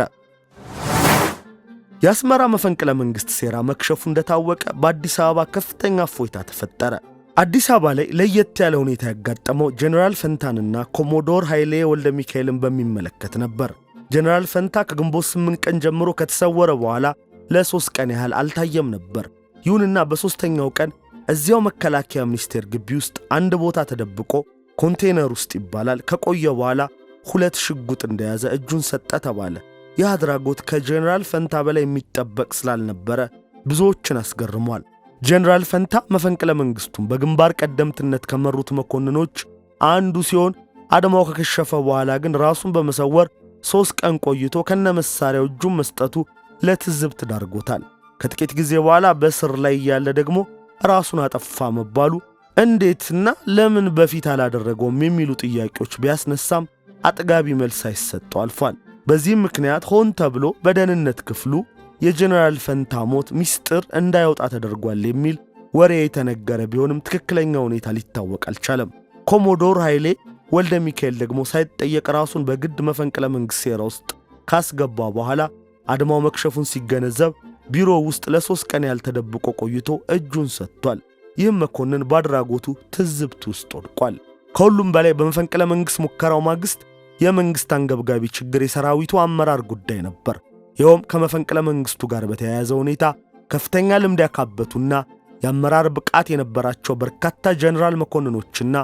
A: የአስመራ መፈንቅለ መንግሥት ሴራ መክሸፉ እንደታወቀ በአዲስ አበባ ከፍተኛ እፎይታ ተፈጠረ። አዲስ አበባ ላይ ለየት ያለ ሁኔታ ያጋጠመው ጀነራል ፈንታንና ኮሞዶር ኃይሌ ወልደ ሚካኤልን በሚመለከት ነበር። ጀነራል ፈንታ ከግንቦት 8 ቀን ጀምሮ ከተሰወረ በኋላ ለ3 ቀን ያህል አልታየም ነበር። ይሁንና በሦስተኛው ቀን እዚያው መከላከያ ሚኒስቴር ግቢ ውስጥ አንድ ቦታ ተደብቆ ኮንቴነር ውስጥ ይባላል ከቆየ በኋላ 2 ሽጉጥ እንደያዘ እጁን ሰጠ ተባለ። ይህ አድራጎት ከጀነራል ፈንታ በላይ የሚጠበቅ ስላልነበረ ብዙዎችን አስገርሟል። ጀነራል ፈንታ መፈንቅለ መንግሥቱን በግንባር ቀደምትነት ከመሩት መኮንኖች አንዱ ሲሆን አድማው ከከሸፈ በኋላ ግን ራሱን በመሰወር 3 ቀን ቆይቶ ከነመሳሪያው እጁን መስጠቱ ለትዝብት ዳርጎታል። ከጥቂት ጊዜ በኋላ በስር ላይ ያለ ደግሞ ራሱን አጠፋ መባሉ እንዴትና ለምን በፊት አላደረገውም የሚሉ ጥያቄዎች ቢያስነሳም አጥጋቢ መልስ ሳይሰጠው አልፏል። በዚህም ምክንያት ሆን ተብሎ በደህንነት ክፍሉ የጀነራል ፈንታ ሞት ሚስጥር እንዳይወጣ ተደርጓል የሚል ወሬ የተነገረ ቢሆንም ትክክለኛ ሁኔታ ሊታወቅ አልቻለም። ኮሞዶር ኃይሌ ወልደ ሚካኤል ደግሞ ሳይጠየቅ ራሱን በግድ መፈንቅለ መንግሥት ሴራ ውስጥ ካስገባ በኋላ አድማው መክሸፉን ሲገነዘብ ቢሮ ውስጥ ለ3 ቀን ያልተደብቆ ቆይቶ እጁን ሰጥቷል። ይህም መኮንን ባድራጎቱ ትዝብት ውስጥ ወድቋል። ከሁሉም በላይ በመፈንቅለ መንግሥት ሙከራው ማግስት የመንግሥት አንገብጋቢ ችግር የሰራዊቱ አመራር ጉዳይ ነበር። ይኸውም ከመፈንቅለ መንግሥቱ ጋር በተያያዘ ሁኔታ ከፍተኛ ልምድ ያካበቱና የአመራር ብቃት የነበራቸው በርካታ ጀነራል መኮንኖችና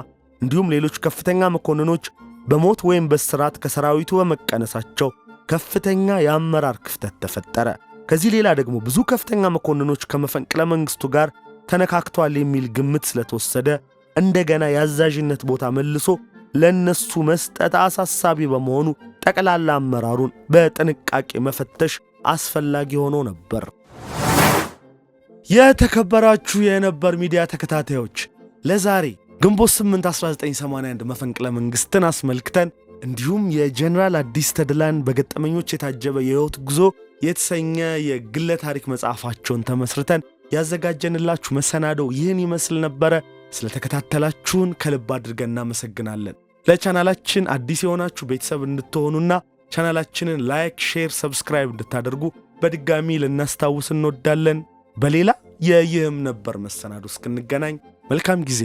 A: እንዲሁም ሌሎች ከፍተኛ መኮንኖች በሞት ወይም በስራት ከሰራዊቱ በመቀነሳቸው ከፍተኛ የአመራር ክፍተት ተፈጠረ። ከዚህ ሌላ ደግሞ ብዙ ከፍተኛ መኮንኖች ከመፈንቅለ መንግሥቱ ጋር ተነካክቷል የሚል ግምት ስለተወሰደ እንደገና የአዛዥነት ቦታ መልሶ ለነሱ መስጠት አሳሳቢ በመሆኑ ጠቅላላ አመራሩን በጥንቃቄ መፈተሽ አስፈላጊ ሆኖ ነበር። የተከበራችሁ የነበር ሚዲያ ተከታታዮች ለዛሬ ግንቦት 8 1981 መፈንቅለ መንግሥትን አስመልክተን እንዲሁም የጀነራል አዲስ ተድላን በገጠመኞች የታጀበ የሕይወት ጉዞ የተሰኘ የግለ ታሪክ መጽሐፋቸውን ተመስርተን ያዘጋጀንላችሁ መሰናዶ ይህን ይመስል ነበረ። ስለተከታተላችሁን ከልብ አድርገን እናመሰግናለን። ለቻናላችን አዲስ የሆናችሁ ቤተሰብ እንድትሆኑና ቻናላችንን ላይክ፣ ሼር፣ ሰብስክራይብ እንድታደርጉ በድጋሚ ልናስታውስ እንወዳለን። በሌላ የይህም ነበር መሰናዶ እስክንገናኝ መልካም ጊዜ